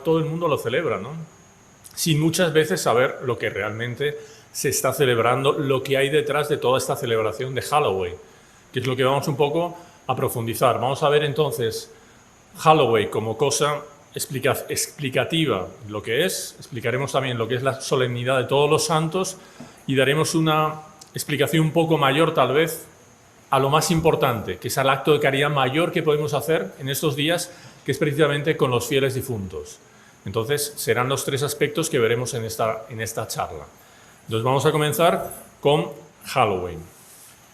todo el mundo lo celebra, ¿no? Sin muchas veces saber lo que realmente se está celebrando, lo que hay detrás de toda esta celebración de Halloween, que es lo que vamos un poco a profundizar. Vamos a ver entonces Halloween como cosa explicativa, lo que es, explicaremos también lo que es la solemnidad de todos los santos y daremos una explicación un poco mayor tal vez a lo más importante, que es el acto de caridad mayor que podemos hacer en estos días, que es precisamente con los fieles difuntos. Entonces serán los tres aspectos que veremos en esta charla. Entonces vamos a comenzar con Halloween,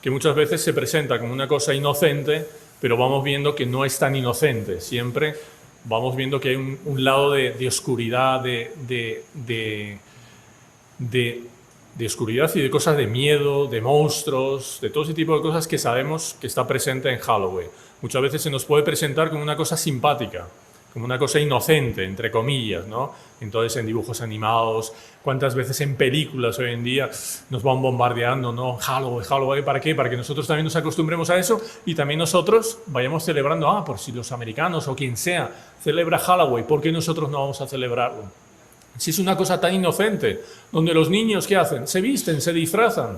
que muchas veces se presenta como una cosa inocente, pero vamos viendo que no es tan inocente. Siempre vamos viendo que hay un lado de oscuridad, de oscuridad y de cosas de miedo, de monstruos, de todo ese tipo de cosas que sabemos que está presente en Halloween. Muchas veces se nos puede presentar como una cosa simpática, como una cosa inocente, entre comillas, ¿no? Entonces, en dibujos animados, cuántas veces en películas hoy en día nos van bombardeando, ¿no? Halloween, Halloween, ¿para qué? Para que nosotros también nos acostumbremos a eso y también nosotros vayamos celebrando, por si los americanos o quien sea celebra Halloween, ¿por qué nosotros no vamos a celebrarlo? Si es una cosa tan inocente, donde los niños, ¿qué hacen? Se visten, se disfrazan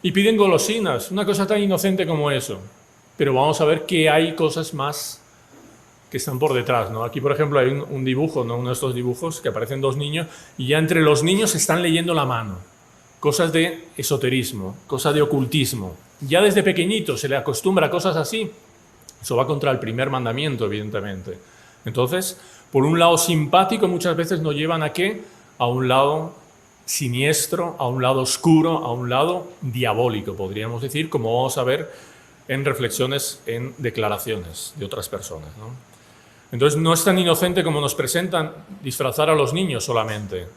y piden golosinas, una cosa tan inocente como eso. Pero vamos a ver que hay cosas más que están por detrás, ¿no? Aquí, por ejemplo, hay un dibujo, ¿no? Uno de estos dibujos que aparecen dos niños y ya entre los niños se están leyendo la mano. Cosas de esoterismo, cosas de ocultismo. Ya desde pequeñito se le acostumbra a cosas así. Eso va contra el primer mandamiento, evidentemente. Entonces, por un lado simpático, muchas veces nos llevan ¿a qué? A un lado siniestro, a un lado oscuro, a un lado diabólico, podríamos decir, como vamos a ver en reflexiones, en declaraciones de otras personas, ¿no? Entonces, no es tan inocente como nos presentan disfrazar a los niños solamente.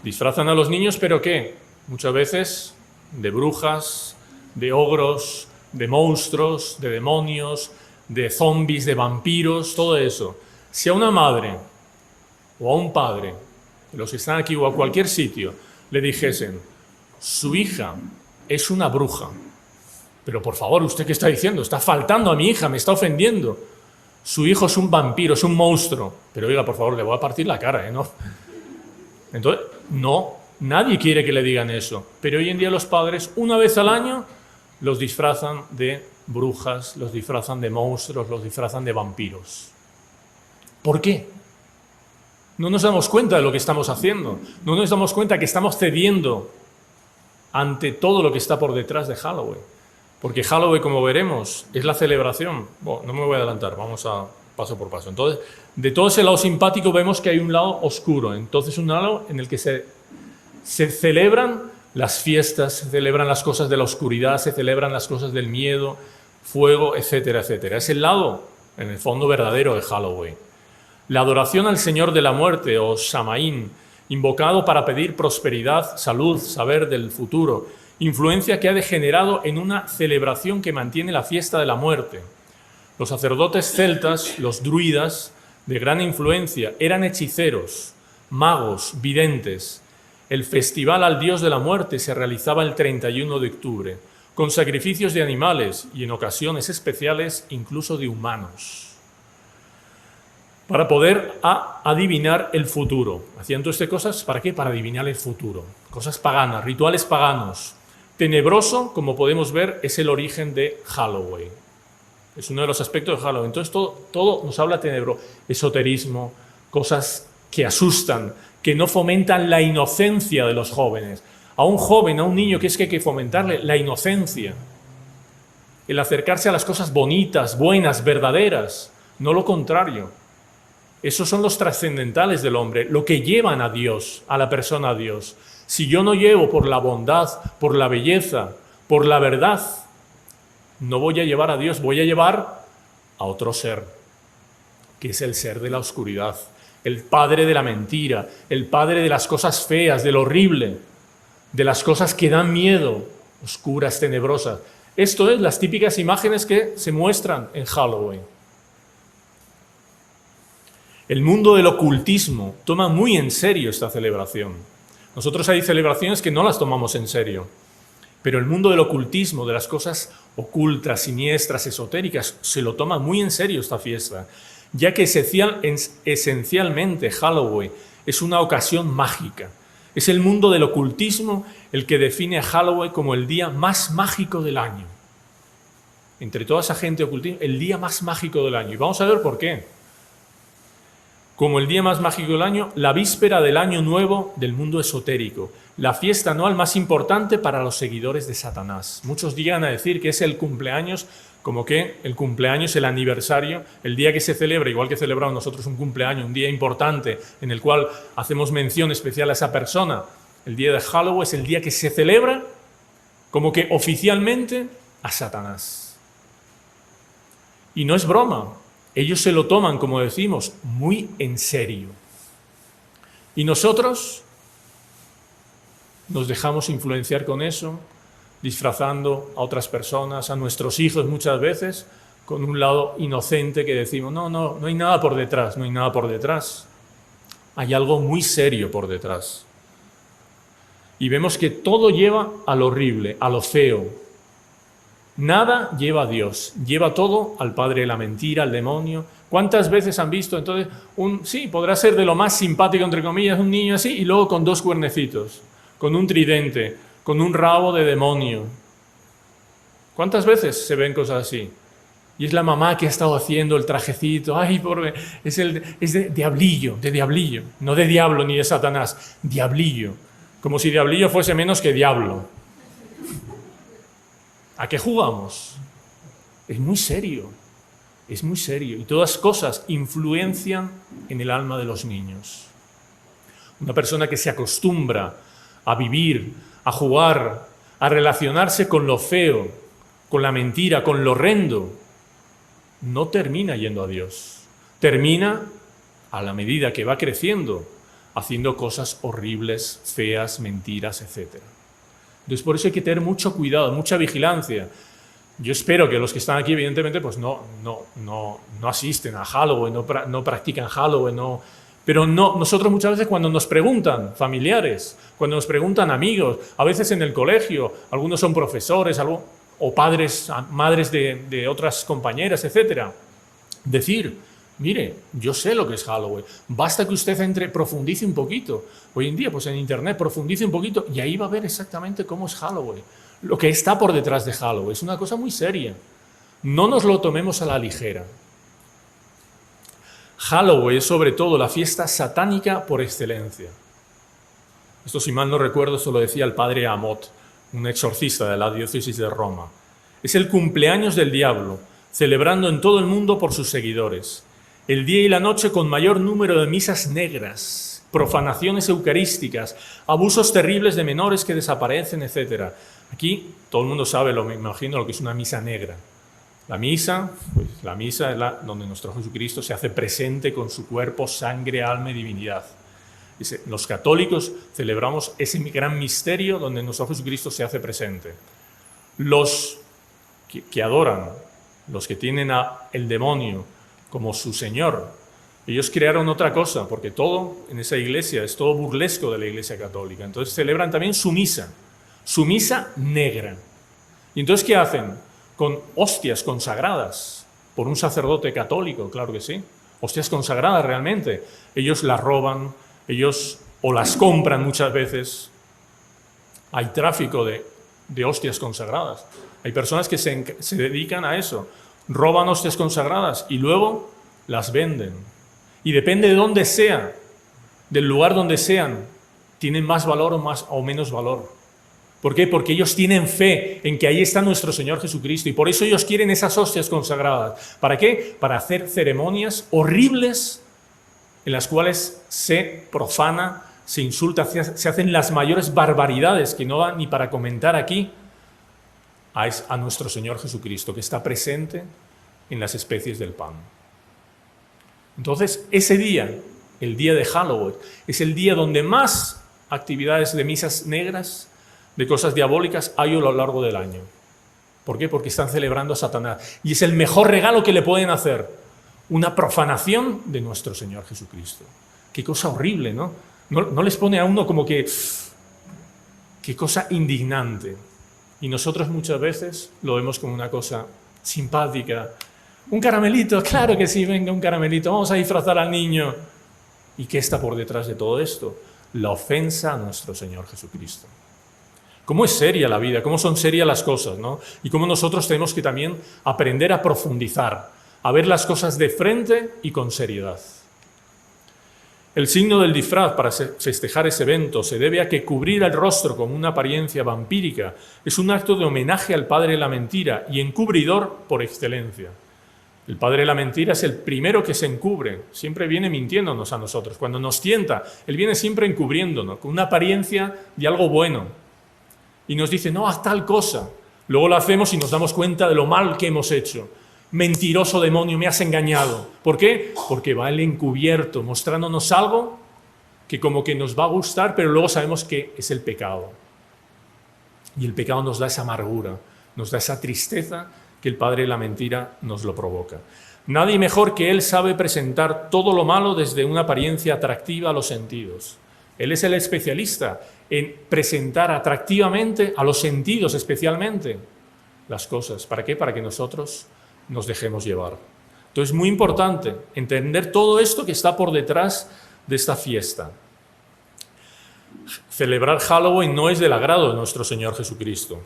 Disfrazan a los niños, ¿pero qué? Muchas veces de brujas, de ogros, de monstruos, de demonios, de zombies, de vampiros, todo eso. Si a una madre o a un padre, los que están aquí o a cualquier sitio, le dijesen, su hija es una bruja, pero por favor, ¿usted qué está diciendo? Está faltando a mi hija, me está ofendiendo. Su hijo es un vampiro, es un monstruo. Pero oiga, por favor, le voy a partir la cara, ¿no? Entonces, no, nadie quiere que le digan eso. Pero hoy en día los padres, una vez al año, los disfrazan de brujas, los disfrazan de monstruos, los disfrazan de vampiros. ¿Por qué? No nos damos cuenta de lo que estamos haciendo. No nos damos cuenta que estamos cediendo ante todo lo que está por detrás de Halloween. Porque Halloween, como veremos, es la celebración. Bueno, no me voy a adelantar, vamos a paso por paso. Entonces, de todo ese lado simpático vemos que hay un lado oscuro. Entonces, un lado en el que se celebran las fiestas, se celebran las cosas de la oscuridad, se celebran las cosas del miedo, fuego, etcétera, etcétera. Es el lado, en el fondo, verdadero de Halloween. La adoración al Señor de la Muerte, o Samaín, invocado para pedir prosperidad, salud, saber del futuro, influencia que ha degenerado en una celebración que mantiene la fiesta de la muerte. Los sacerdotes celtas, los druidas, de gran influencia, eran hechiceros, magos, videntes. El festival al dios de la muerte se realizaba el 31 de octubre, con sacrificios de animales y en ocasiones especiales incluso de humanos, para poder adivinar el futuro. Hacían todas estas cosas, ¿para qué? Para adivinar el futuro. Cosas paganas, rituales paganos. Tenebroso, como podemos ver, es el origen de Halloween. Es uno de los aspectos de Halloween. Entonces, todo nos habla tenebroso. Esoterismo, cosas que asustan, que no fomentan la inocencia de los jóvenes. A un joven, a un niño, que hay que fomentarle la inocencia. El acercarse a las cosas bonitas, buenas, verdaderas, no lo contrario. Esos son los trascendentales del hombre, lo que llevan a Dios, a la persona a Dios. Si yo no llevo por la bondad, por la belleza, por la verdad, no voy a llevar a Dios, voy a llevar a otro ser, que es el ser de la oscuridad, el padre de la mentira, el padre de las cosas feas, de lo horrible, de las cosas que dan miedo, oscuras, tenebrosas. Esto es las típicas imágenes que se muestran en Halloween. El mundo del ocultismo toma muy en serio esta celebración. Nosotros hay celebraciones que no las tomamos en serio, pero el mundo del ocultismo, de las cosas ocultas, siniestras, esotéricas, se lo toma muy en serio esta fiesta. ya que esencialmente Halloween es una ocasión mágica. Es el mundo del ocultismo el que define a Halloween como el día más mágico del año. Entre toda esa gente ocultista, el día más mágico del año. Y vamos a ver por qué. Como el día más mágico del año, la víspera del año nuevo del mundo esotérico, la fiesta anual más importante para los seguidores de Satanás. Muchos llegan a decir que es el cumpleaños, como que el cumpleaños, el aniversario, el día que se celebra, igual que celebramos nosotros un cumpleaños, un día importante en el cual hacemos mención especial a esa persona. El día de Halloween es el día que se celebra como que oficialmente a Satanás. Y no es broma. Ellos se lo toman, como decimos, muy en serio. Y nosotros nos dejamos influenciar con eso, disfrazando a otras personas, a nuestros hijos muchas veces, con un lado inocente que decimos, no hay nada por detrás, no hay nada por detrás. Hay algo muy serio por detrás. Y vemos que todo lleva a lo horrible, a lo feo. Nada lleva a Dios, lleva todo al padre de la mentira, al demonio. ¿Cuántas veces han visto entonces sí, podrá ser de lo más simpático, entre comillas, un niño así, y luego con 2 cuernecitos, con un tridente, con un rabo de demonio? ¿Cuántas veces se ven cosas así? Y es la mamá que ha estado haciendo el trajecito, es de diablillo, no de diablo ni de Satanás, diablillo, como si diablillo fuese menos que diablo. ¿A qué jugamos? Es muy serio, y todas cosas influencian en el alma de los niños. Una persona que se acostumbra a vivir, a jugar, a relacionarse con lo feo, con la mentira, con lo horrendo, no termina yendo a Dios. Termina, a la medida que va creciendo, haciendo cosas horribles, feas, mentiras, etc. Entonces, por eso hay que tener mucho cuidado, mucha vigilancia. Yo espero que los que están aquí, evidentemente, pues no asisten a Halloween, no practican Halloween, pero nosotros muchas veces cuando nos preguntan familiares, cuando nos preguntan amigos, a veces en el colegio, algunos son profesores, o padres, madres de otras compañeras, etc. Decir, mire, yo sé lo que es Halloween, basta que usted profundice un poquito. Hoy en día, pues en internet, profundice un poquito y ahí va a ver exactamente cómo es Halloween, lo que está por detrás de Halloween. Es una cosa muy seria. No nos lo tomemos a la ligera. Halloween es sobre todo la fiesta satánica por excelencia. Esto, si mal no recuerdo, esto lo decía el padre Amot, un exorcista de la diócesis de Roma. Es el cumpleaños del diablo, celebrando en todo el mundo por sus seguidores. El día y la noche con mayor número de misas negras, profanaciones eucarísticas, abusos terribles de menores que desaparecen, etc. Aquí todo el mundo sabe, me imagino, lo que es una misa negra. La misa es donde nuestro Jesucristo se hace presente con su cuerpo, sangre, alma y divinidad. Los católicos celebramos ese gran misterio donde nuestro Jesucristo se hace presente. Los que adoran, los que tienen el demonio como su señor, ellos crearon otra cosa, porque todo en esa iglesia es todo burlesco de la iglesia católica. Entonces celebran también su misa negra. ¿Y entonces qué hacen? Con hostias consagradas por un sacerdote católico, claro que sí. Hostias consagradas realmente. Ellos las roban, o las compran muchas veces. Hay tráfico de hostias consagradas. Hay personas que se dedican a eso. Roban hostias consagradas y luego las venden. Y depende de dónde sea, del lugar donde sean, tienen más valor o menos valor. ¿Por qué? Porque ellos tienen fe en que ahí está nuestro Señor Jesucristo y por eso ellos quieren esas hostias consagradas. ¿Para qué? Para hacer ceremonias horribles en las cuales se profana, se insulta, se hacen las mayores barbaridades que no dan ni para comentar aquí a nuestro Señor Jesucristo, que está presente en las especies del pan. Entonces, ese día, el día de Halloween, es el día donde más actividades de misas negras, de cosas diabólicas hay a lo largo del año. ¿Por qué? Porque están celebrando a Satanás. Y es el mejor regalo que le pueden hacer. Una profanación de nuestro Señor Jesucristo. Qué cosa horrible, ¿no? No les pone a uno como que... Qué cosa indignante. Y nosotros muchas veces lo vemos como una cosa simpática, Un caramelito, claro que sí, venga, un caramelito, vamos a disfrazar al niño. ¿Y qué está por detrás de todo esto? La ofensa a nuestro Señor Jesucristo. ¿Cómo es seria la vida? ¿Cómo son serias las cosas, ¿no? Y cómo nosotros tenemos que también aprender a profundizar, a ver las cosas de frente y con seriedad. El signo del disfraz para festejar ese evento se debe a que cubrir el rostro con una apariencia vampírica es un acto de homenaje al padre de la mentira y encubridor por excelencia. El padre de la mentira es el primero que se encubre, siempre viene mintiéndonos a nosotros. Cuando nos tienta, él viene siempre encubriéndonos, con una apariencia de algo bueno. Y nos dice, no, haz tal cosa. Luego lo hacemos y nos damos cuenta de lo mal que hemos hecho. Mentiroso demonio, me has engañado. ¿Por qué? Porque va el encubierto, mostrándonos algo que como que nos va a gustar, pero luego sabemos que es el pecado. Y el pecado nos da esa amargura, nos da esa tristeza que el padre de la mentira nos lo provoca. Nadie mejor que él sabe presentar todo lo malo desde una apariencia atractiva a los sentidos. Él es el especialista en presentar atractivamente a los sentidos especialmente las cosas. ¿Para qué? Para que nosotros nos dejemos llevar. Entonces es muy importante entender todo esto que está por detrás de esta fiesta. Celebrar Halloween no es del agrado de nuestro Señor Jesucristo.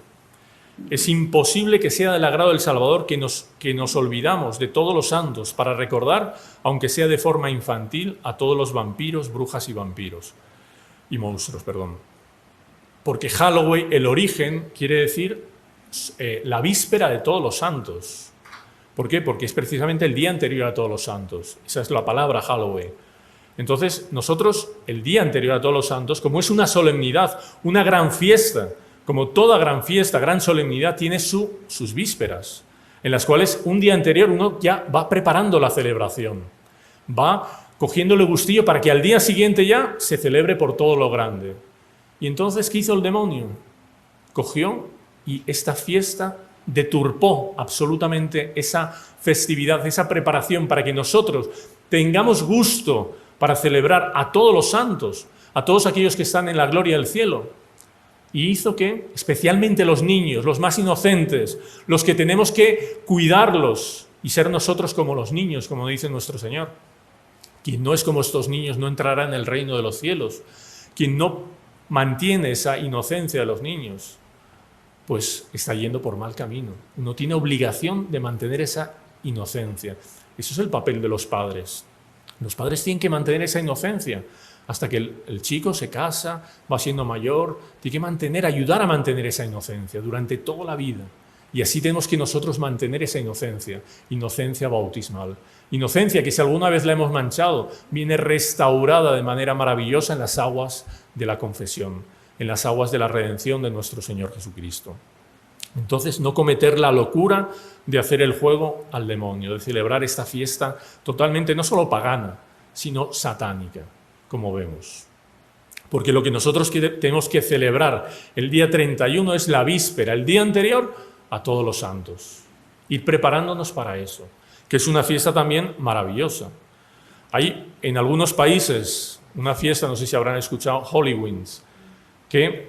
Es imposible que sea del agrado del Salvador que nos olvidamos de todos los santos para recordar, aunque sea de forma infantil, a todos los vampiros, brujas y monstruos. Porque Halloween, el origen, quiere decir la víspera de todos los santos. ¿Por qué? Porque es precisamente el día anterior a todos los santos. Esa es la palabra Halloween. Entonces, nosotros, el día anterior a todos los santos, como es una solemnidad, una gran fiesta, como toda gran fiesta, gran solemnidad, tiene sus vísperas, en las cuales un día anterior uno ya va preparando la celebración, va cogiéndole gustillo para que al día siguiente ya se celebre por todo lo grande. Y entonces, ¿qué hizo el demonio? Cogió y esta fiesta deturpó absolutamente esa festividad, esa preparación para que nosotros tengamos gusto para celebrar a todos los santos, a todos aquellos que están en la gloria del cielo. Y hizo que, especialmente los niños, los más inocentes, los que tenemos que cuidarlos y ser nosotros como los niños, como dice nuestro Señor. Quien no es como estos niños no entrará en el reino de los cielos. Quien no mantiene esa inocencia de los niños, pues está yendo por mal camino. Uno tiene obligación de mantener esa inocencia. Eso es el papel de los padres. Los padres tienen que mantener esa inocencia hasta que el chico se casa, va siendo mayor, tiene que ayudar a mantener esa inocencia durante toda la vida. Y así tenemos que nosotros mantener esa inocencia bautismal. Inocencia que si alguna vez la hemos manchado, viene restaurada de manera maravillosa en las aguas de la confesión, en las aguas de la redención de nuestro Señor Jesucristo. Entonces, no cometer la locura de hacer el juego al demonio, de celebrar esta fiesta totalmente no solo pagana, sino satánica, como vemos. Porque lo que nosotros tenemos que celebrar el día 31 es la víspera, el día anterior a todos los santos. Ir preparándonos para eso, que es una fiesta también maravillosa. Hay en algunos países una fiesta, no sé si habrán escuchado, Halloween, que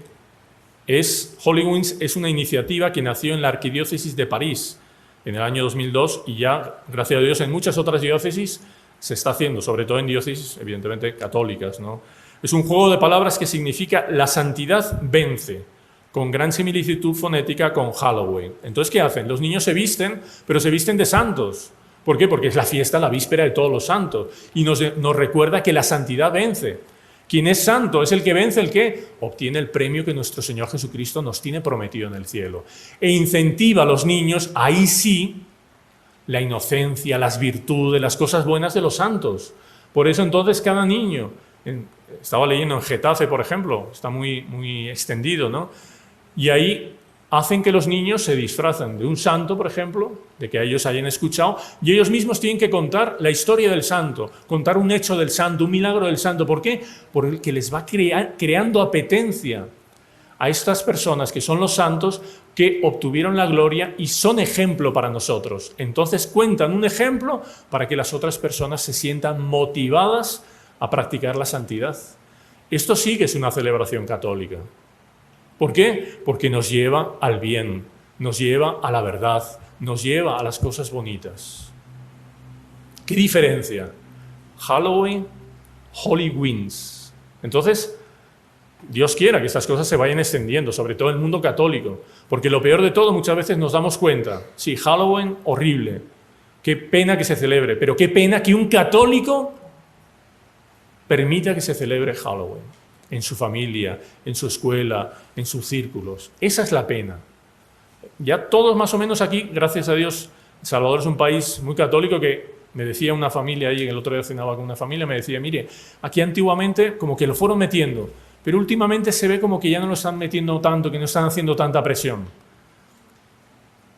Halloween es una iniciativa que nació en la Arquidiócesis de París en el año 2002 y ya, gracias a Dios, en muchas otras diócesis se está haciendo, sobre todo en diócesis, evidentemente, católicas, ¿no? Es un juego de palabras que significa la santidad vence, con gran similitud fonética con Halloween. Entonces, ¿qué hacen? Los niños se visten, pero se visten de santos. ¿Por qué? Porque es la fiesta, la víspera de todos los santos. Y nos recuerda que la santidad vence. Quien es santo es el que vence, el que obtiene el premio que nuestro Señor Jesucristo nos tiene prometido en el cielo. E incentiva a los niños, ahí sí, la inocencia, las virtudes, las cosas buenas de los santos. Por eso entonces cada niño, estaba leyendo en Getafe, por ejemplo, está muy extendido, ¿no? Y ahí hacen que los niños se disfrazan de un santo, por ejemplo, de que ellos hayan escuchado, y ellos mismos tienen que contar la historia del santo, contar un hecho del santo, un milagro del santo. ¿Por qué? Porque les va creando apetencia a estas personas que son los santos que obtuvieron la gloria y son ejemplo para nosotros. Entonces cuentan un ejemplo para que las otras personas se sientan motivadas a practicar la santidad. Esto sí que es una celebración católica. ¿Por qué? Porque nos lleva al bien, nos lleva a la verdad, nos lleva a las cosas bonitas. ¿Qué diferencia? Halloween, Halloween. Entonces, Dios quiera que estas cosas se vayan extendiendo, sobre todo en el mundo católico, porque lo peor de todo, muchas veces nos damos cuenta, sí, Halloween, horrible, qué pena que se celebre, pero qué pena que un católico permita que se celebre Halloween en su familia, en su escuela, en sus círculos. Esa es la pena. Ya todos más o menos aquí, gracias a Dios, El Salvador es un país muy católico que me decía una familia ahí, el otro día cenaba con una familia, me decía, mire, aquí antiguamente como que lo fueron metiendo, pero últimamente se ve como que ya no lo están metiendo tanto, que no están haciendo tanta presión.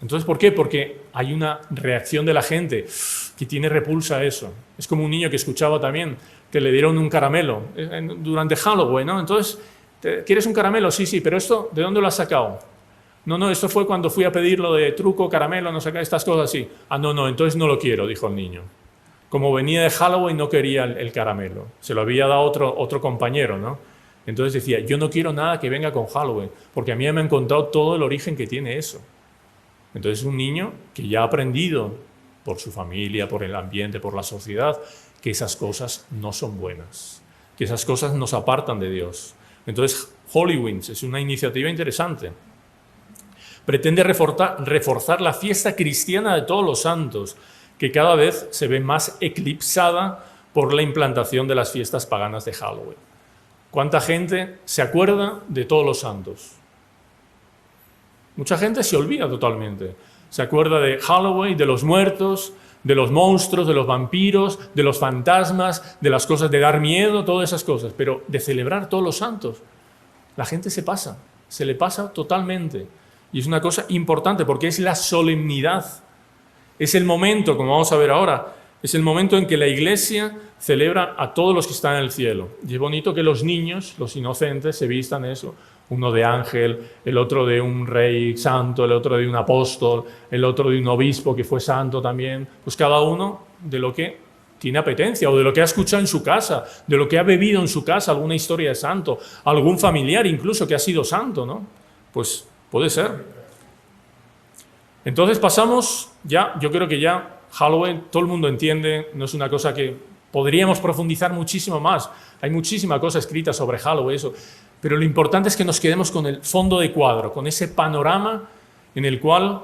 Entonces, ¿por qué? Porque hay una reacción de la gente que tiene repulsa a eso. Es como un niño que escuchaba también que le dieron un caramelo durante Halloween, ¿no? Entonces, ¿quieres un caramelo? Sí, sí, pero esto, ¿de dónde lo has sacado? No, esto fue cuando fui a pedirlo de truco, caramelo, no sé qué, estas cosas así. Ah, no, entonces no lo quiero, dijo el niño. Como venía de Halloween no quería el caramelo, se lo había dado otro compañero, ¿no? Entonces decía, yo no quiero nada que venga con Halloween, porque a mí me han contado todo el origen que tiene eso. Entonces es un niño que ya ha aprendido por su familia, por el ambiente, por la sociedad, que esas cosas no son buenas, que esas cosas nos apartan de Dios. Entonces Halloween es una iniciativa interesante. Pretende reforzar la fiesta cristiana de todos los santos, que cada vez se ve más eclipsada por la implantación de las fiestas paganas de Halloween. ¿Cuánta gente se acuerda de todos los santos? Mucha gente se olvida totalmente. Se acuerda de Halloween, de los muertos, de los monstruos, de los vampiros, de los fantasmas, de las cosas de dar miedo, todas esas cosas. Pero de celebrar todos los santos, la gente se le pasa totalmente. Y es una cosa importante porque es la solemnidad. Es el momento, como vamos a ver ahora, es el momento en que la Iglesia celebra a todos los que están en el cielo. Y es bonito que los niños, los inocentes, se vistan eso. Uno de ángel, el otro de un rey santo, el otro de un apóstol, el otro de un obispo que fue santo también. Pues cada uno de lo que tiene apetencia o de lo que ha escuchado en su casa, de lo que ha bebido en su casa, alguna historia de santo, algún familiar incluso que ha sido santo, ¿no? Pues puede ser. Entonces pasamos ya, yo creo que ya Halloween, todo el mundo entiende, no es una cosa que podríamos profundizar muchísimo más. Hay muchísima cosa escrita sobre Halloween, eso. Pero lo importante es que nos quedemos con el fondo de cuadro, con ese panorama en el cual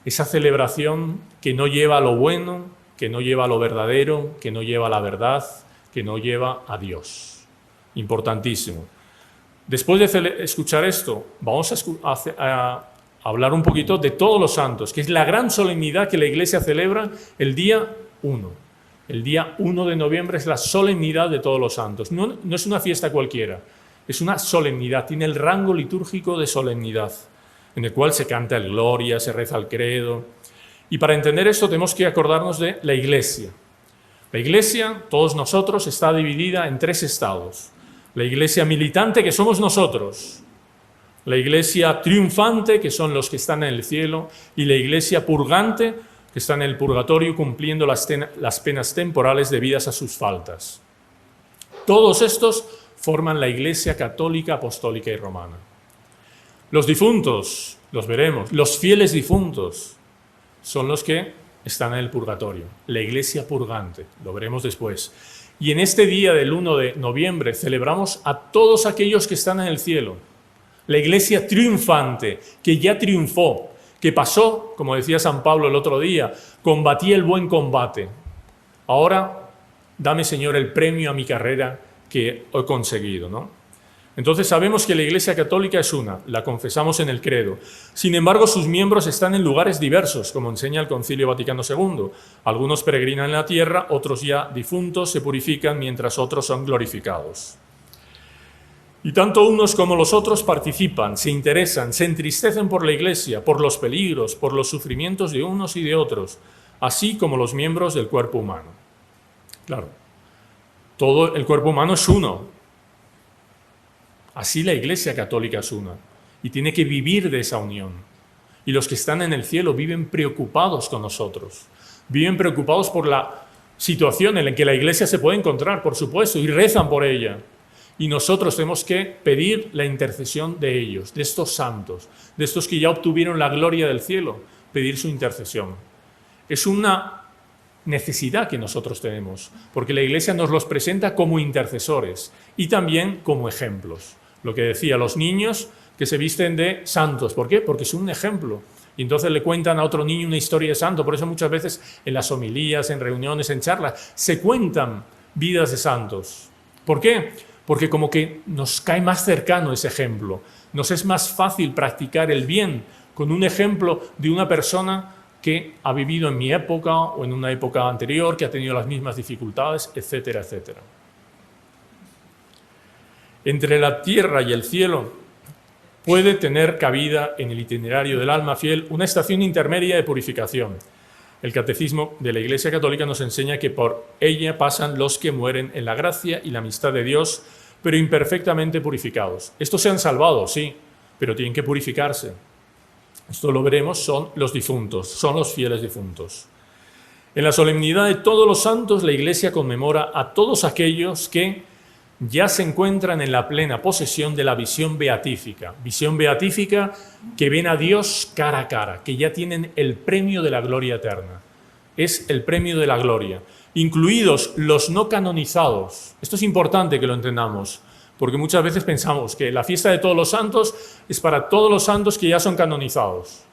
esa celebración que no lleva a lo bueno, que no lleva a lo verdadero, que no lleva a la verdad, que no lleva a Dios. Importantísimo. Después de escuchar esto, vamos a hablar un poquito de todos los santos, que es la gran solemnidad que la Iglesia celebra el día 1. El día 1 de noviembre es la solemnidad de todos los santos. No es una fiesta cualquiera, es una solemnidad, tiene el rango litúrgico de solemnidad, en el cual se canta el Gloria, se reza el credo. Y para entender esto tenemos que acordarnos de la Iglesia. La Iglesia, todos nosotros, está dividida en 3 estados. La Iglesia militante, que somos nosotros. La Iglesia triunfante, que son los que están en el cielo. Y la Iglesia purgante, que está en el purgatorio cumpliendo las penas temporales debidas a sus faltas. Todos estos forman la Iglesia católica, apostólica y romana. Los difuntos, los veremos, los fieles difuntos, son los que están en el purgatorio. La Iglesia purgante, lo veremos después. Y en este día del 1 de noviembre celebramos a todos aquellos que están en el cielo. La Iglesia triunfante, que ya triunfó, que pasó, como decía San Pablo el otro día, combatí el buen combate. Ahora, dame, Señor, el premio a mi carrera que he conseguido, ¿no? Entonces sabemos que la Iglesia católica es una, la confesamos en el credo. Sin embargo, sus miembros están en lugares diversos, como enseña el Concilio Vaticano II. Algunos peregrinan en la tierra, otros ya difuntos se purifican, mientras otros son glorificados. Y tanto unos como los otros participan, se interesan, se entristecen por la Iglesia, por los peligros, por los sufrimientos de unos y de otros, así como los miembros del cuerpo humano. Claro, todo el cuerpo humano es uno. Así la Iglesia católica es una y tiene que vivir de esa unión. Y los que están en el cielo viven preocupados con nosotros, viven preocupados por la situación en la que la Iglesia se puede encontrar, por supuesto, y rezan por ella. Y nosotros tenemos que pedir la intercesión de ellos, de estos santos, de estos que ya obtuvieron la gloria del cielo, pedir su intercesión. Es una necesidad que nosotros tenemos, porque la Iglesia nos los presenta como intercesores y también como ejemplos. Lo que decía, los niños que se visten de santos. ¿Por qué? Porque son un ejemplo. Y entonces le cuentan a otro niño una historia de santo. Por eso muchas veces en las homilías, en reuniones, en charlas, se cuentan vidas de santos. ¿Por qué? Porque como que nos cae más cercano ese ejemplo. Nos es más fácil practicar el bien con un ejemplo de una persona que ha vivido en mi época o en una época anterior, que ha tenido las mismas dificultades, etcétera, etcétera. Entre la tierra y el cielo puede tener cabida en el itinerario del alma fiel una estación intermedia de purificación. El Catecismo de la Iglesia Católica nos enseña que por ella pasan los que mueren en la gracia y la amistad de Dios, pero imperfectamente purificados. Estos se han salvado, sí, pero tienen que purificarse. Esto lo veremos, son los difuntos, son los fieles difuntos. En la solemnidad de todos los santos, la Iglesia conmemora a todos aquellos que ya se encuentran en la plena posesión de la visión beatífica que ven a Dios cara a cara, que ya tienen el premio de la gloria eterna. Es el premio de la gloria, incluidos los no canonizados. Esto es importante que lo entendamos, porque muchas veces pensamos que la fiesta de todos los santos es para todos los santos que ya son canonizados.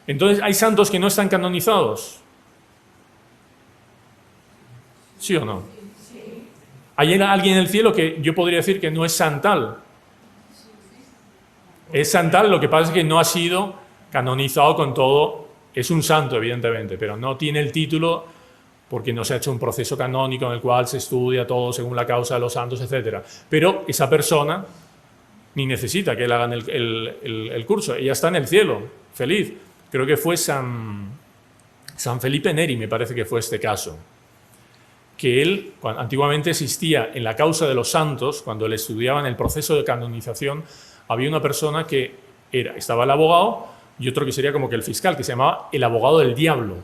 Entonces, ¿hay santos que no están canonizados? ¿Sí o no? ¿Hay alguien en el cielo que yo podría decir que no es santal? Es santal, lo que pasa es que no ha sido canonizado con todo. Es un santo, evidentemente, pero no tiene el título porque no se ha hecho un proceso canónico en el cual se estudia todo según la causa de los santos, etc. Pero esa persona ni necesita que le hagan el curso. Ella está en el cielo, feliz. Creo que fue San Felipe Neri, me parece que fue este caso. Que él, antiguamente existía en la causa de los santos, cuando le estudiaban el proceso de canonización, había una persona que estaba el abogado y otro que sería como que el fiscal, que se llamaba el abogado del diablo.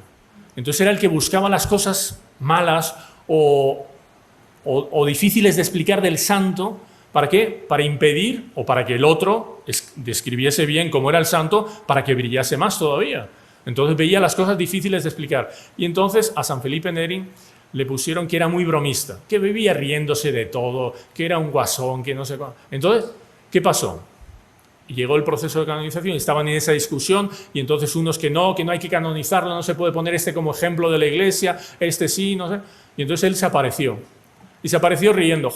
Entonces era el que buscaba las cosas malas o difíciles de explicar del santo. ¿Para qué? Para impedir o para que el otro describiese bien cómo era el santo, para que brillase más todavía. Entonces veía las cosas difíciles de explicar. Y entonces a San Felipe Neri le pusieron que era muy bromista, que vivía riéndose de todo, que era un guasón, que no sé cuál. Entonces, ¿qué pasó? Llegó el proceso de canonización y estaban en esa discusión, y entonces unos que no hay que canonizarlo, no se puede poner este como ejemplo de la Iglesia, este sí, no sé. Y entonces él se apareció. Y se apareció riendo,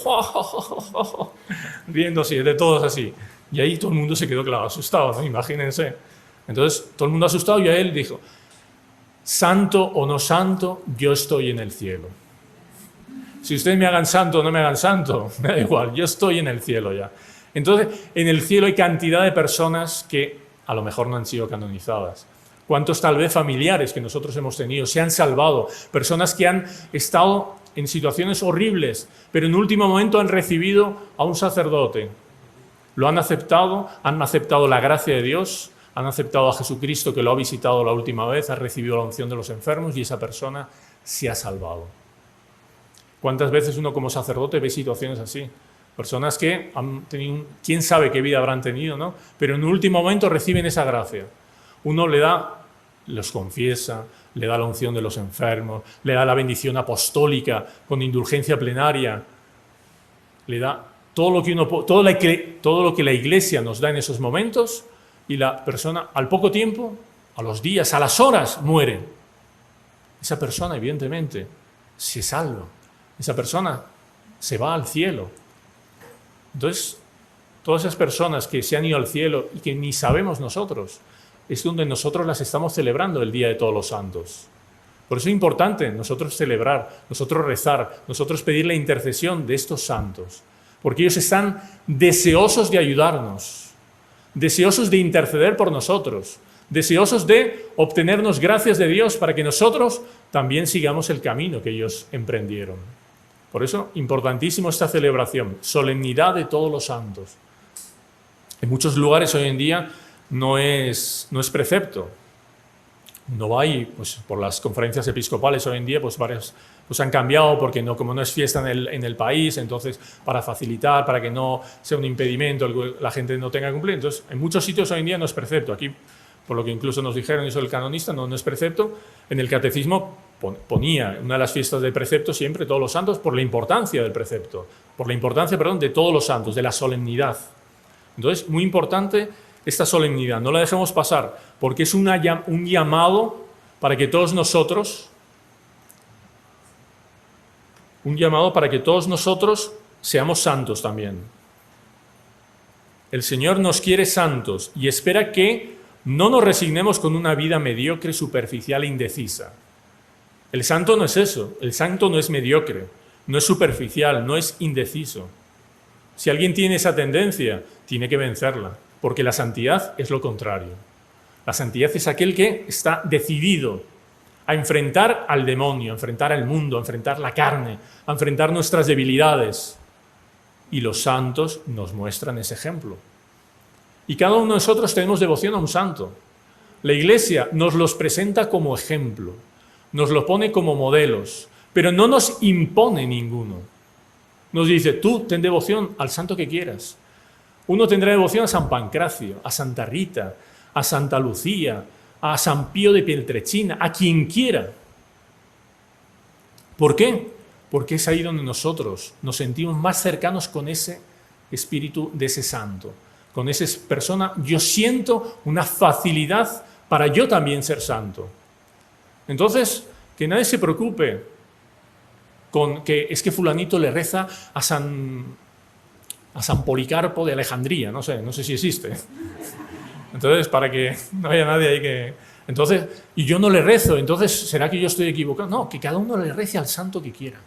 riéndose de todos así. Y ahí todo el mundo se quedó, claro, asustado, ¿no? Imagínense. Entonces, todo el mundo asustado, y a él dijo: santo o no santo, yo estoy en el cielo. Si ustedes me hagan santo o no me hagan santo, me da igual, yo estoy en el cielo ya. Entonces, en el cielo hay cantidad de personas que a lo mejor no han sido canonizadas. ¿Cuántos tal vez familiares que nosotros hemos tenido se han salvado? Personas que han estado en situaciones horribles, pero en último momento han recibido a un sacerdote. Lo han aceptado la gracia de Dios, han aceptado a Jesucristo que lo ha visitado la última vez, ha recibido la unción de los enfermos y esa persona se ha salvado. ¿Cuántas veces uno como sacerdote ve situaciones así? Personas que han tenido, quién sabe qué vida habrán tenido, ¿no? Pero en un último momento reciben esa gracia. Uno le da, los confiesa, le da la unción de los enfermos, le da la bendición apostólica con indulgencia plenaria, le da todo lo que la Iglesia nos da en esos momentos, y la persona al poco tiempo, a los días, a las horas, muere. Esa persona, evidentemente, se salva. Esa persona se va al cielo. Entonces, todas esas personas que se han ido al cielo y que ni sabemos nosotros, es donde nosotros las estamos celebrando el Día de Todos los Santos. Por eso es importante nosotros celebrar, nosotros rezar, nosotros pedir la intercesión de estos santos, porque ellos están deseosos de ayudarnos, deseosos de interceder por nosotros, deseosos de obtenernos gracias de Dios para que nosotros también sigamos el camino que ellos emprendieron. Por eso, importantísimo esta celebración, solemnidad de todos los santos. En muchos lugares hoy en día no es precepto. No hay, pues por las conferencias episcopales hoy en día, pues varios han cambiado porque como no es fiesta en el país, entonces para facilitar, para que no sea un impedimento, la gente no tenga que cumplir. Entonces, en muchos sitios hoy en día no es precepto. Aquí por lo que incluso nos dijeron, eso del canonista, no es precepto, en el catecismo ponía una de las fiestas del precepto siempre todos los santos por la importancia del precepto, por la importancia, perdón, de todos los santos, de la solemnidad. Entonces, muy importante esta solemnidad, no la dejemos pasar, porque es un llamado para que todos nosotros, seamos santos también. El Señor nos quiere santos y espera que no nos resignemos con una vida mediocre, superficial e indecisa. El santo no es eso, el santo no es mediocre, no es superficial, no es indeciso. Si alguien tiene esa tendencia, tiene que vencerla, porque la santidad es lo contrario. La santidad es aquel que está decidido a enfrentar al demonio, a enfrentar al mundo, a enfrentar la carne, a enfrentar nuestras debilidades. Y los santos nos muestran ese ejemplo. Y cada uno de nosotros tenemos devoción a un santo. La Iglesia nos los presenta como ejemplo, nos lo pone como modelos, pero no nos impone ninguno. Nos dice, tú ten devoción al santo que quieras. Uno tendrá devoción a San Pancracio, a Santa Rita, a Santa Lucía, a San Pío de Pietrelcina, a quien quiera. ¿Por qué? Porque es ahí donde nosotros nos sentimos más cercanos con ese espíritu de ese santo, con esa persona. Yo siento una facilidad para yo también ser santo. Entonces, que nadie se preocupe con que es que fulanito le reza a San Policarpo de Alejandría, no sé si existe. Entonces, para que no haya nadie ahí que... Entonces, y yo no le rezo, entonces, ¿será que yo estoy equivocado? No, que cada uno le rece al santo que quiera.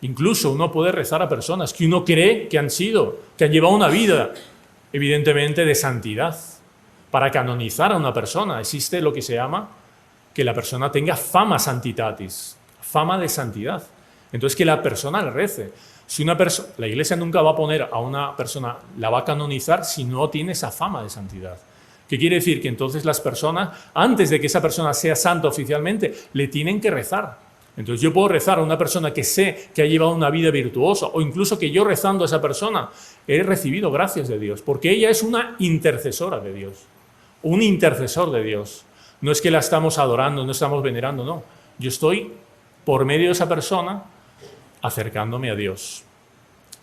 Incluso uno puede rezar a personas que uno cree que han llevado una vida, evidentemente, de santidad. Para canonizar a una persona existe lo que se llama que la persona tenga fama santitatis, fama de santidad. Entonces, que la persona le rece. Si la Iglesia nunca va a poner a una persona, la va a canonizar si no tiene esa fama de santidad. ¿Qué quiere decir? Que entonces las personas, antes de que esa persona sea santa oficialmente, le tienen que rezar. Entonces yo puedo rezar a una persona que sé que ha llevado una vida virtuosa, o incluso que yo rezando a esa persona he recibido gracias de Dios, porque ella es una intercesora de Dios, un intercesor de Dios. No es que la estamos adorando, no estamos venerando, no. Yo estoy, por medio de esa persona, acercándome a Dios.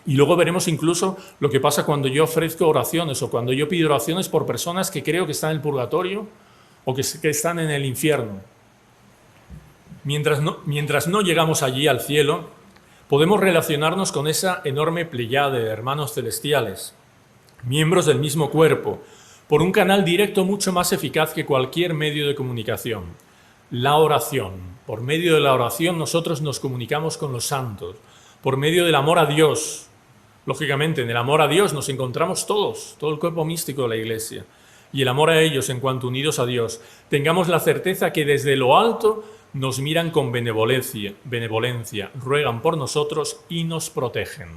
Y luego veremos incluso lo que pasa cuando yo ofrezco oraciones o cuando yo pido oraciones por personas que creo que están en el purgatorio o que están en el infierno. Mientras no llegamos allí al cielo, podemos relacionarnos con esa enorme pleyade de hermanos celestiales, miembros del mismo cuerpo, por un canal directo mucho más eficaz que cualquier medio de comunicación, la oración. Por medio de la oración nosotros nos comunicamos con los santos, por medio del amor a Dios. Lógicamente, en el amor a Dios nos encontramos todos, todo el cuerpo místico de la Iglesia, y el amor a ellos en cuanto unidos a Dios. Tengamos la certeza que desde lo alto nos miran con benevolencia, ruegan por nosotros y nos protegen.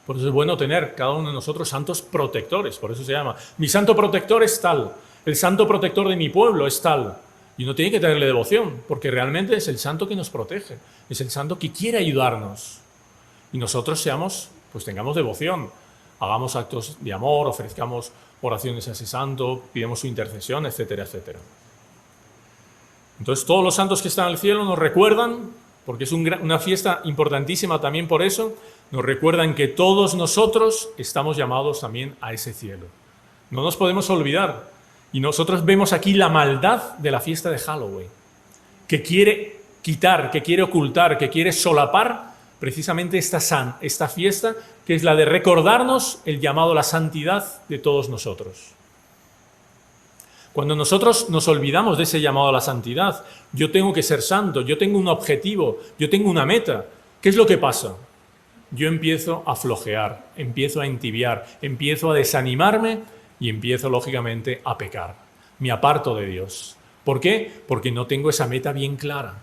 Por eso es bueno tener cada uno de nosotros santos protectores, por eso se llama. Mi santo protector es tal, el santo protector de mi pueblo es tal. Y uno tiene que tenerle devoción, porque realmente es el santo que nos protege, es el santo que quiere ayudarnos. Y nosotros tengamos devoción, hagamos actos de amor, ofrezcamos oraciones a ese santo, pidamos su intercesión, etcétera, etcétera. Entonces todos los santos que están en el cielo nos recuerdan, porque es una fiesta importantísima también por eso, nos recuerdan que todos nosotros estamos llamados también a ese cielo. No nos podemos olvidar. Y nosotros vemos aquí la maldad de la fiesta de Halloween, que quiere quitar, que quiere ocultar, que quiere solapar precisamente esta fiesta, que es la de recordarnos el llamado a la santidad de todos nosotros. Cuando nosotros nos olvidamos de ese llamado a la santidad, yo tengo que ser santo, yo tengo un objetivo, yo tengo una meta. ¿Qué es lo que pasa? Yo empiezo a flojear, empiezo a entibiar, empiezo a desanimarme y empiezo, lógicamente, a pecar. Me aparto de Dios. ¿Por qué? Porque no tengo esa meta bien clara.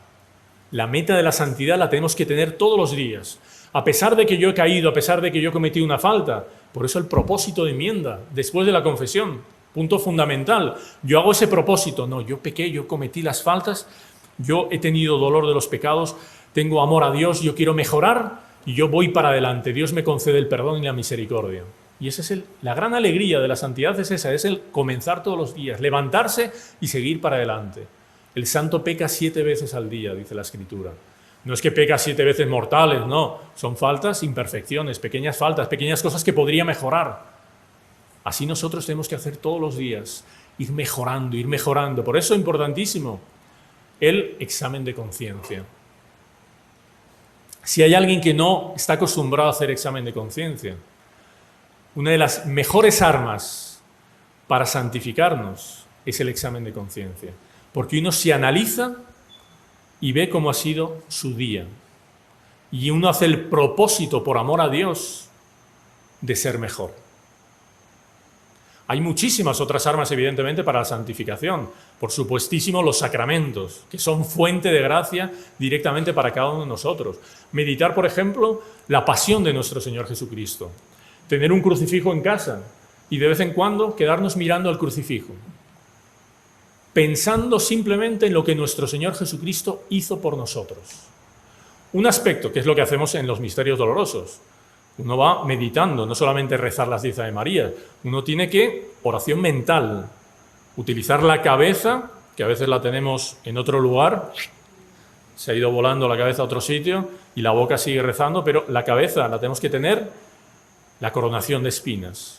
La meta de la santidad la tenemos que tener todos los días. A pesar de que yo he caído, a pesar de que yo he cometido una falta. Por eso el propósito de enmienda, después de la confesión. Punto fundamental. Yo hago ese propósito. No, yo pequé, yo cometí las faltas, yo he tenido dolor de los pecados, tengo amor a Dios, yo quiero mejorar y yo voy para adelante. Dios me concede el perdón y la misericordia. Y esa es la gran alegría de la santidad, es esa, es el comenzar todos los días, levantarse y seguir para adelante. El santo peca 7 veces al día, dice la Escritura. No es que peca 7 veces mortales, no. Son faltas, imperfecciones, pequeñas faltas, pequeñas cosas que podría mejorar. Así nosotros tenemos que hacer todos los días, ir mejorando, ir mejorando. Por eso es importantísimo el examen de conciencia. Si hay alguien que no está acostumbrado a hacer examen de conciencia, una de las mejores armas para santificarnos es el examen de conciencia, porque uno se analiza y ve cómo ha sido su día, y uno hace el propósito, por amor a Dios, de ser mejor. Hay muchísimas otras armas, evidentemente, para la santificación. Por supuestísimo, los sacramentos, que son fuente de gracia directamente para cada uno de nosotros. Meditar, por ejemplo, la pasión de nuestro Señor Jesucristo. Tener un crucifijo en casa y de vez en cuando quedarnos mirando al crucifijo, pensando simplemente en lo que nuestro Señor Jesucristo hizo por nosotros. Un aspecto, que es lo que hacemos en los misterios dolorosos. Uno va meditando, no solamente rezar las 10 Ave María, uno tiene que, oración mental, utilizar la cabeza, que a veces la tenemos en otro lugar, se ha ido volando la cabeza a otro sitio y la boca sigue rezando, pero la cabeza la tenemos que tener, la coronación de espinas.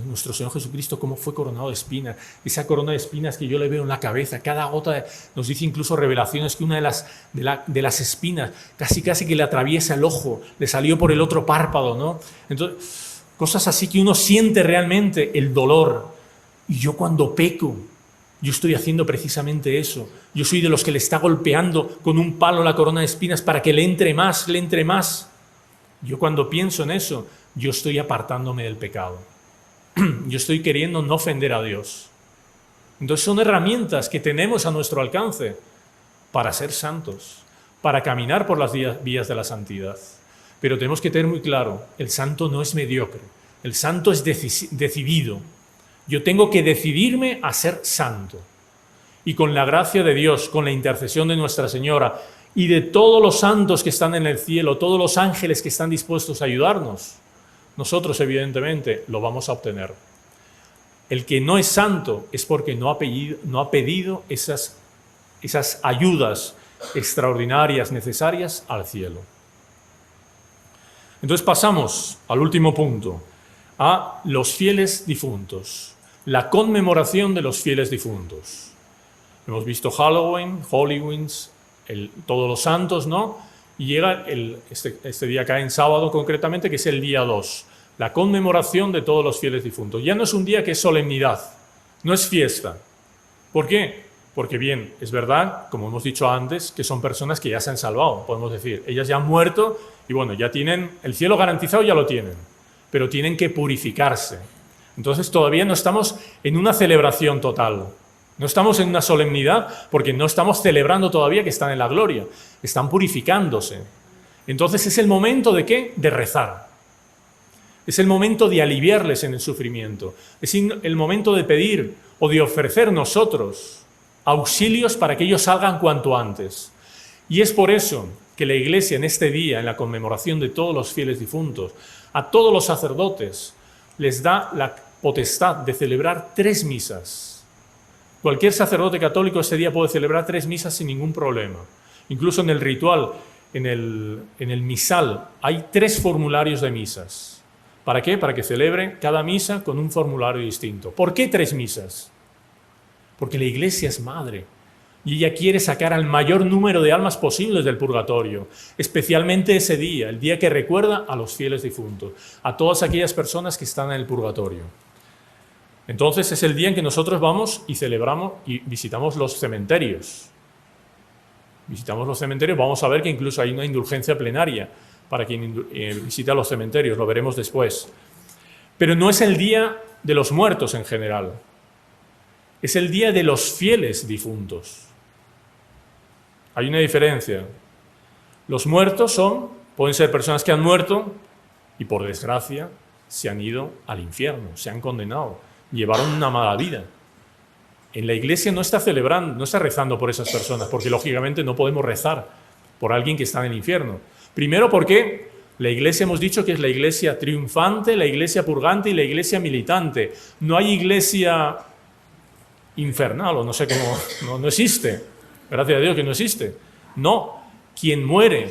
Nuestro Señor Jesucristo, cómo fue coronado de espinas, esa corona de espinas que yo le veo en la cabeza, cada gota, nos dice incluso Revelaciones que una de las espinas casi que le atraviesa el ojo, le salió por el otro párpado, ¿no? Entonces, cosas así que uno siente realmente el dolor. Y yo cuando peco, yo estoy haciendo precisamente eso. Yo soy de los que le está golpeando con un palo la corona de espinas para que le entre más, le entre más. Yo cuando pienso en eso, yo estoy apartándome del pecado. Yo estoy queriendo no ofender a Dios. Entonces son herramientas que tenemos a nuestro alcance para ser santos, para caminar por las vías de la santidad. Pero tenemos que tener muy claro, el santo no es mediocre, el santo es decidido. Yo tengo que decidirme a ser santo. Y con la gracia de Dios, con la intercesión de Nuestra Señora y de todos los santos que están en el cielo, todos los ángeles que están dispuestos a ayudarnos, nosotros, evidentemente, lo vamos a obtener. El que no es santo es porque no ha pedido esas ayudas extraordinarias, necesarias al cielo. Entonces pasamos al último punto, a los fieles difuntos, la conmemoración de los fieles difuntos. Hemos visto Halloween, Halloween's, todos los santos, ¿no? Y llega este día cae en sábado concretamente, que es el día 2, la conmemoración de todos los fieles difuntos. Ya no es un día que es solemnidad, no es fiesta. ¿Por qué? Porque bien, es verdad, como hemos dicho antes, que son personas que ya se han salvado, podemos decir. Ellas ya han muerto y bueno, ya tienen el cielo garantizado, ya lo tienen, pero tienen que purificarse. Entonces todavía no estamos en una celebración total. No estamos en una solemnidad porque no estamos celebrando todavía que están en la gloria. Están purificándose. Entonces es el momento ¿de qué? De rezar. Es el momento de aliviarles en el sufrimiento. Es el momento de pedir o de ofrecer nosotros auxilios para que ellos salgan cuanto antes. Y es por eso que la Iglesia en este día, en la conmemoración de todos los fieles difuntos, a todos los sacerdotes les da la potestad de celebrar 3 misas. Cualquier sacerdote católico ese día puede celebrar 3 misas sin ningún problema. Incluso en el ritual, en el misal, hay 3 formularios de misas. ¿Para qué? Para que celebre cada misa con un formulario distinto. ¿Por qué 3 misas? Porque la Iglesia es madre y ella quiere sacar al mayor número de almas posibles del purgatorio, especialmente ese día, el día que recuerda a los fieles difuntos, a todas aquellas personas que están en el purgatorio. Entonces es el día en que nosotros vamos y celebramos y visitamos los cementerios. Visitamos los cementerios, vamos a ver que incluso hay una indulgencia plenaria para quien visita los cementerios, lo veremos después. Pero no es el día de los muertos en general, es el día de los fieles difuntos. Hay una diferencia. Los muertos pueden ser personas que han muerto y por desgracia se han ido al infierno, se han condenado. Llevaron una mala vida. En la Iglesia no está celebrando, no está rezando por esas personas, porque lógicamente no podemos rezar por alguien que está en el infierno. Primero porque La iglesia hemos dicho que es la iglesia triunfante, la iglesia purgante y la iglesia militante. No hay iglesia infernal, o no sé cómo, no existe. Gracias a Dios que no existe. No, quien muere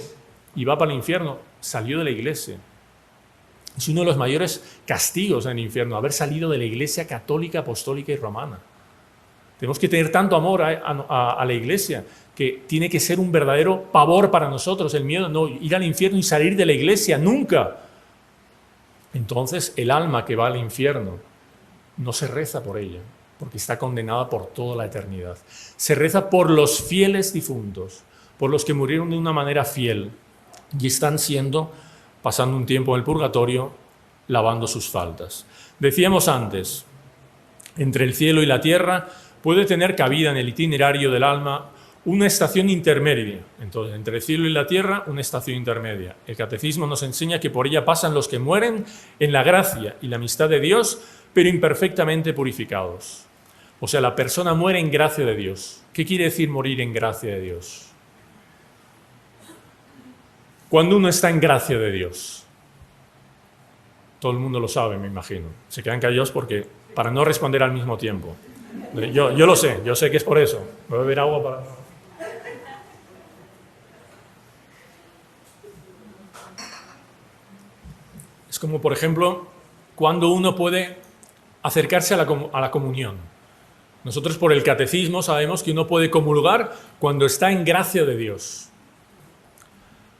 y va para el infierno salió de la iglesia. Es uno de los mayores castigos en el infierno, haber salido de la iglesia católica, apostólica y romana. Tenemos que tener tanto amor a la iglesia que tiene que ser un verdadero pavor para nosotros, el miedo, no ir al infierno y salir de la iglesia, nunca. Entonces el alma que va al infierno no se reza por ella, porque está condenada por toda la eternidad. Se reza por los fieles difuntos, por los que murieron de una manera fiel y están pasando un tiempo en el purgatorio, lavando sus faltas. Decíamos antes, entre el cielo y la tierra puede tener cabida en el itinerario del alma una estación intermedia. Entonces, entre el cielo y la tierra, una estación intermedia. El catecismo nos enseña que por ella pasan los que mueren en la gracia y la amistad de Dios, pero imperfectamente purificados. O sea, la persona muere en gracia de Dios. ¿Qué quiere decir morir en gracia de Dios? Cuando uno está en gracia de Dios. Todo el mundo lo sabe, me imagino. Se quedan callados para no responder al mismo tiempo. Yo lo sé, yo sé que es por eso. Voy a beber agua para... Es como, por ejemplo, cuando uno puede acercarse a la comunión. Nosotros por el catecismo sabemos que uno puede comulgar cuando está en gracia de Dios.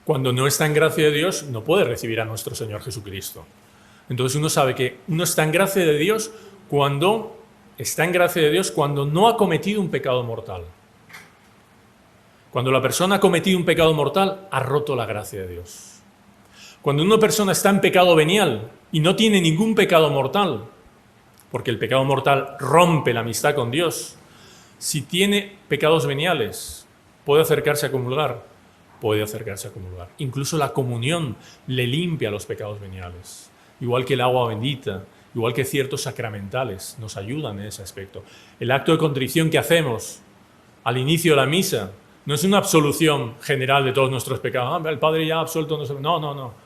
Cuando no está en gracia de Dios, no puede recibir a nuestro Señor Jesucristo. Entonces uno sabe que uno está en gracia de Dios cuando no ha cometido un pecado mortal. Cuando la persona ha cometido un pecado mortal, ha roto la gracia de Dios. Cuando una persona está en pecado venial y no tiene ningún pecado mortal, porque el pecado mortal rompe la amistad con Dios, si tiene pecados veniales, ¿puede acercarse a comulgar? Puede acercarse a comulgar. Incluso la comunión le limpia los pecados veniales. Igual que el agua bendita, igual que ciertos sacramentales, nos ayudan en ese aspecto. El acto de contrición que hacemos al inicio de la misa no es una absolución general de todos nuestros pecados. El Padre ya ha absuelto. No.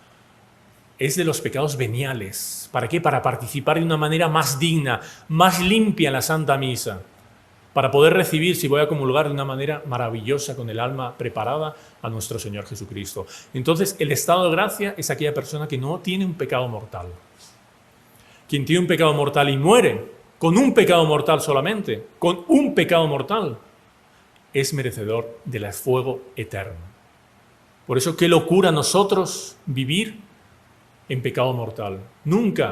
Es de los pecados veniales. ¿Para qué? Para participar de una manera más digna, más limpia en la Santa Misa. Para poder recibir, si voy a comulgar, de una manera maravillosa, con el alma preparada, a nuestro Señor Jesucristo. Entonces, el estado de gracia es aquella persona que no tiene un pecado mortal. Quien tiene un pecado mortal y muere, con un pecado mortal solamente, con un pecado mortal, es merecedor del fuego eterno. Por eso, qué locura nosotros vivir en pecado mortal.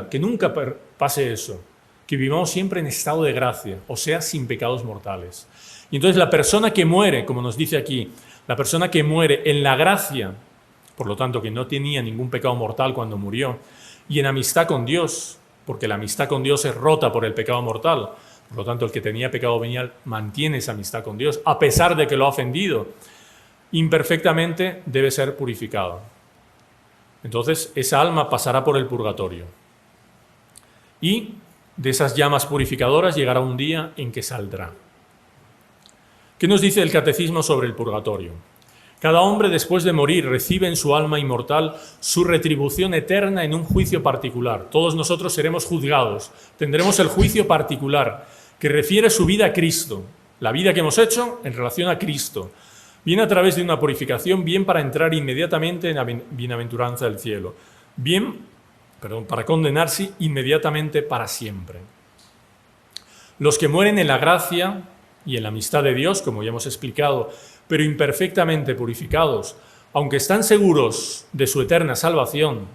Que nunca pase eso. Que vivamos siempre en estado de gracia, o sea, sin pecados mortales. Y entonces la persona que muere, como nos dice aquí, la persona que muere en la gracia, por lo tanto que no tenía ningún pecado mortal cuando murió, y en amistad con Dios, porque la amistad con Dios es rota por el pecado mortal, por lo tanto el que tenía pecado venial mantiene esa amistad con Dios, a pesar de que lo ha ofendido, imperfectamente debe ser purificado. Entonces esa alma pasará por el purgatorio. Y de esas llamas purificadoras llegará un día en que saldrá. ¿Qué nos dice el catecismo sobre el purgatorio? Cada hombre después de morir recibe en su alma inmortal su retribución eterna en un juicio particular. Todos nosotros seremos juzgados, tendremos el juicio particular que refiere su vida a Cristo, la vida que hemos hecho en relación a Cristo, bien a través de una purificación, bien para entrar inmediatamente en la bienaventuranza del cielo, para condenarse inmediatamente para siempre. Los que mueren en la gracia y en la amistad de Dios, como ya hemos explicado, pero imperfectamente purificados, aunque están seguros de su eterna salvación,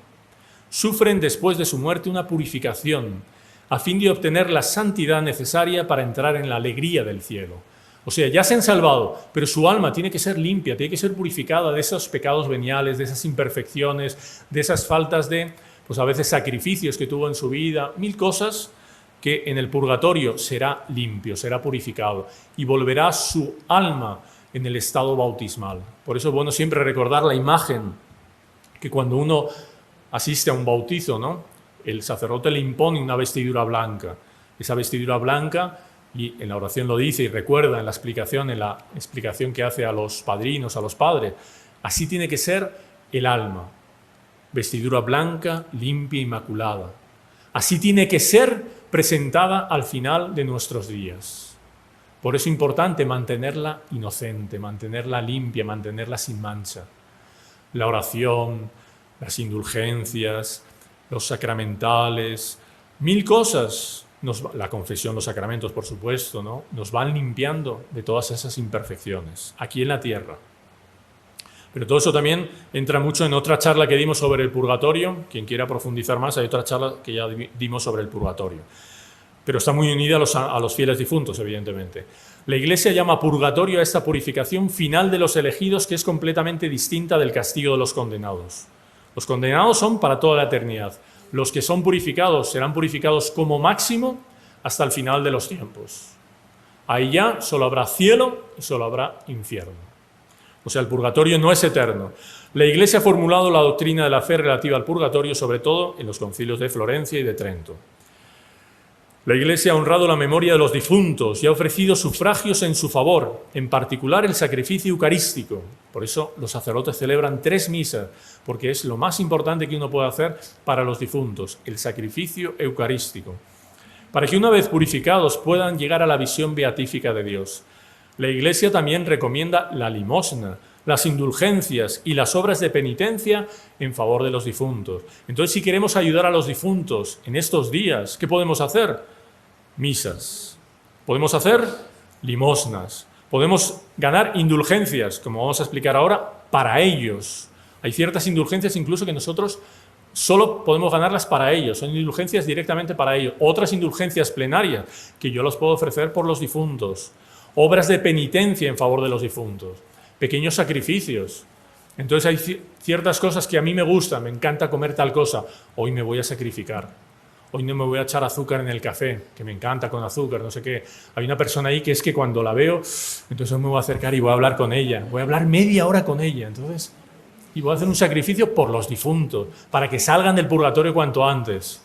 sufren después de su muerte una purificación a fin de obtener la santidad necesaria para entrar en la alegría del cielo. O sea, ya se han salvado, pero su alma tiene que ser limpia, tiene que ser purificada de esos pecados veniales, de esas imperfecciones, de esas faltas de, a veces sacrificios que tuvo en su vida, mil cosas que en el purgatorio será limpio, será purificado y volverá su alma en el estado bautismal. Por eso es bueno siempre recordar la imagen que cuando uno asiste a un bautizo, ¿no? El sacerdote le impone una vestidura blanca. Esa vestidura blanca, y en la oración lo dice y recuerda en la explicación que hace a los padrinos, a los padres, así tiene que ser el alma. vestidura blanca, limpia, inmaculada. Así tiene que ser presentada al final de nuestros días. Por eso es importante mantenerla inocente, mantenerla limpia, mantenerla sin mancha. La oración, las indulgencias, los sacramentales, mil cosas, la confesión, los sacramentos, por supuesto, ¿no? Nos van limpiando de todas esas imperfecciones, aquí en la tierra. Pero todo eso también entra mucho en otra charla que dimos sobre el purgatorio. Quien quiera profundizar más, hay otra charla que ya dimos sobre el purgatorio. Pero está muy unida a los fieles difuntos, evidentemente. La Iglesia llama purgatorio a esta purificación final de los elegidos, que es completamente distinta del castigo de los condenados. Los condenados son para toda la eternidad. Los que son purificados serán purificados como máximo hasta el final de los tiempos. Ahí ya solo habrá cielo y solo habrá infierno. O sea, el purgatorio no es eterno. La Iglesia ha formulado la doctrina de la fe relativa al purgatorio, sobre todo en los concilios de Florencia y de Trento. La Iglesia ha honrado la memoria de los difuntos y ha ofrecido sufragios en su favor, en particular el sacrificio eucarístico. Por eso los sacerdotes celebran 3 misas, porque es lo más importante que uno puede hacer para los difuntos, el sacrificio eucarístico, para que una vez purificados puedan llegar a la visión beatífica de Dios. La Iglesia también recomienda la limosna, las indulgencias y las obras de penitencia en favor de los difuntos. Entonces, si queremos ayudar a los difuntos en estos días, ¿qué podemos hacer? Misas. Podemos hacer limosnas. Podemos ganar indulgencias, como vamos a explicar ahora, para ellos. Hay ciertas indulgencias incluso que nosotros solo podemos ganarlas para ellos. Son indulgencias directamente para ellos. Otras indulgencias plenarias que yo los puedo ofrecer por los difuntos. Obras de penitencia en favor de los difuntos. Pequeños sacrificios. Entonces hay ciertas cosas que a mí me gustan, me encanta comer tal cosa. Hoy me voy a sacrificar. Hoy no me voy a echar azúcar en el café, que me encanta con azúcar, no sé qué. Hay una persona ahí que es que cuando la veo, entonces me voy a acercar y voy a hablar con ella. Voy a hablar media hora con ella, entonces. Y voy a hacer un sacrificio por los difuntos, para que salgan del purgatorio cuanto antes.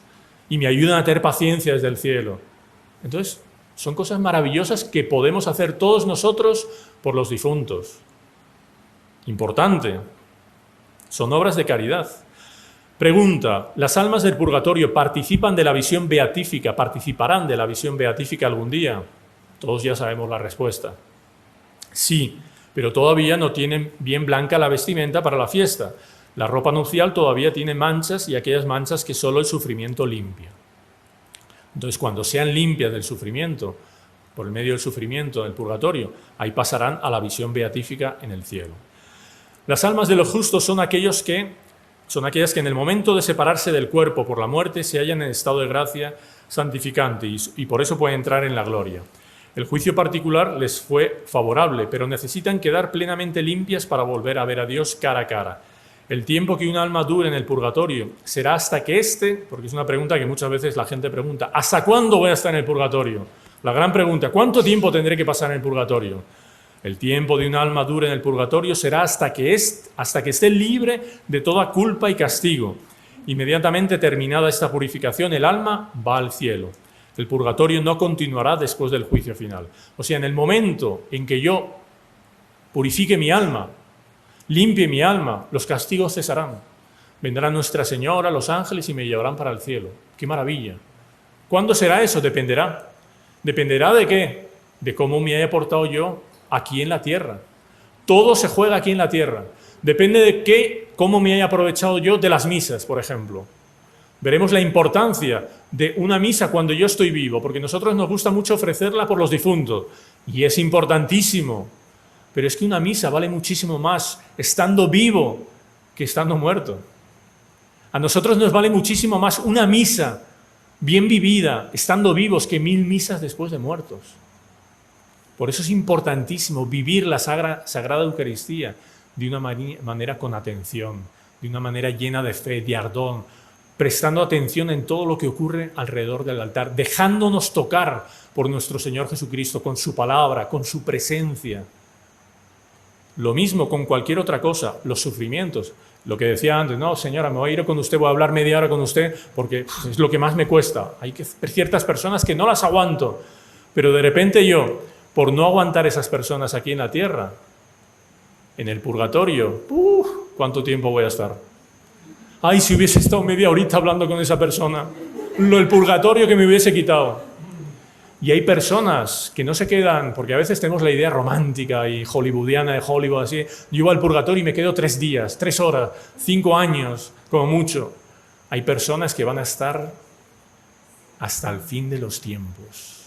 Y me ayuden a tener paciencia desde el cielo. Entonces, son cosas maravillosas que podemos hacer todos nosotros por los difuntos. Importante. Son obras de caridad. Pregunta, ¿las almas del purgatorio participan de la visión beatífica, participarán de la visión beatífica algún día? Todos ya sabemos la respuesta. Sí, pero todavía no tienen bien blanca la vestimenta para la fiesta. La ropa nupcial todavía tiene manchas y aquellas manchas que solo el sufrimiento limpia. Entonces, cuando sean limpias del sufrimiento, por el medio del sufrimiento del purgatorio, ahí pasarán a la visión beatífica en el cielo. Las almas de los justos son aquellas que en el momento de separarse del cuerpo por la muerte se hallan en estado de gracia santificante y por eso pueden entrar en la gloria. El juicio particular les fue favorable, pero necesitan quedar plenamente limpias para volver a ver a Dios cara a cara. El tiempo que un alma dure en el purgatorio será hasta que porque es una pregunta que muchas veces la gente pregunta, ¿hasta cuándo voy a estar en el purgatorio? La gran pregunta, ¿cuánto tiempo tendré que pasar en el purgatorio? El tiempo de un alma dure en el purgatorio será hasta que esté libre de toda culpa y castigo. Inmediatamente terminada esta purificación, el alma va al cielo. El purgatorio no continuará después del juicio final. O sea, en el momento en que yo purifique mi alma, limpie mi alma, los castigos cesarán. Vendrá Nuestra Señora, los ángeles y me llevarán para el cielo. ¡Qué maravilla! ¿Cuándo será eso? Dependerá. ¿Dependerá de qué? De cómo me haya portado yo aquí en la tierra. Todo se juega aquí en la tierra. Depende de cómo me haya aprovechado yo de las misas, por ejemplo. Veremos la importancia de una misa cuando yo estoy vivo, porque a nosotros nos gusta mucho ofrecerla por los difuntos, y es importantísimo. Pero es que una misa vale muchísimo más estando vivo que estando muerto. A nosotros nos vale muchísimo más una misa bien vivida, estando vivos, que 1000 misas después de muertos. Por eso es importantísimo vivir la Sagrada Eucaristía de una manera con atención, de una manera llena de fe, de ardor, prestando atención en todo lo que ocurre alrededor del altar, dejándonos tocar por nuestro Señor Jesucristo, con su palabra, con su presencia. Lo mismo con cualquier otra cosa, los sufrimientos. Lo que decía antes, no, señora, me voy a ir con usted, voy a hablar media hora con usted, porque es lo que más me cuesta. Hay ciertas personas que no las aguanto, pero de repente yo, por no aguantar esas personas aquí en la tierra, en el purgatorio, ¿cuánto tiempo voy a estar? Ay, si hubiese estado media horita hablando con esa persona, el purgatorio que me hubiese quitado. Y hay personas que no se quedan, porque a veces tenemos la idea romántica y hollywoodiana de Hollywood, así, yo voy al purgatorio y me quedo 3 días, 3 horas, 5 años, como mucho. Hay personas que van a estar hasta el fin de los tiempos.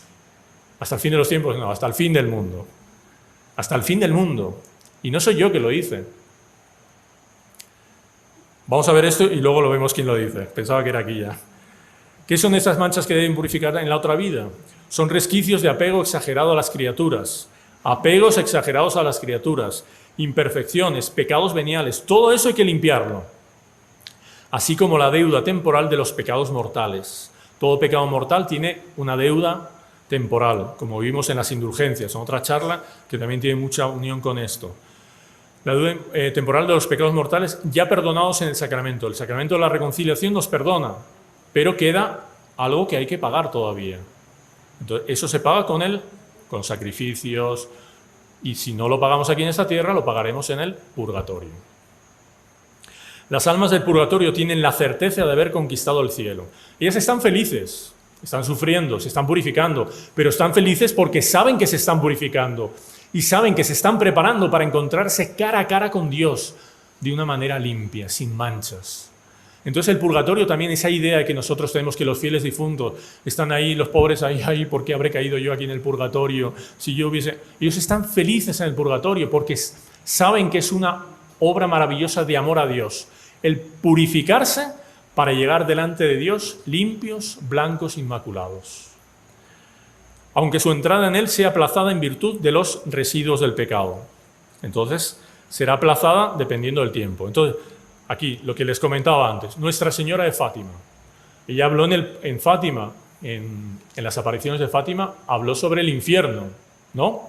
Hasta el fin de los tiempos, no, hasta el fin del mundo. Hasta el fin del mundo. Y no soy yo que lo dice. Vamos a ver esto y luego lo vemos quién lo dice. Pensaba que era aquí ya. ¿Qué son estas manchas que deben purificar en la otra vida? Son resquicios de apego exagerado a las criaturas, apegos exagerados a las criaturas, imperfecciones, pecados veniales, todo eso hay que limpiarlo. Así como la deuda temporal de los pecados mortales. Todo pecado mortal tiene una deuda temporal, como vimos en las indulgencias, en otra charla que también tiene mucha unión con esto. La deuda temporal de los pecados mortales ya perdonados en el sacramento. El sacramento de la reconciliación nos perdona, pero queda algo que hay que pagar todavía. Entonces, eso se paga con sacrificios, y si no lo pagamos aquí en esta tierra, lo pagaremos en el purgatorio. Las almas del purgatorio tienen la certeza de haber conquistado el cielo. Ellas están felices, están sufriendo, se están purificando, pero están felices porque saben que se están purificando y saben que se están preparando para encontrarse cara a cara con Dios de una manera limpia, sin manchas. Entonces el purgatorio también, esa idea de que nosotros tenemos que los fieles difuntos están ahí, los pobres ahí, ¿por qué habré caído yo aquí en el purgatorio? Si yo hubiese... Ellos están felices en el purgatorio porque saben que es una obra maravillosa de amor a Dios. El purificarse para llegar delante de Dios limpios, blancos, inmaculados. Aunque su entrada en Él sea aplazada en virtud de los residuos del pecado. Entonces, será aplazada dependiendo del tiempo. Entonces, aquí, lo que les comentaba antes, Nuestra Señora de Fátima. Ella habló en Fátima, en las apariciones de Fátima, habló sobre el infierno, ¿no?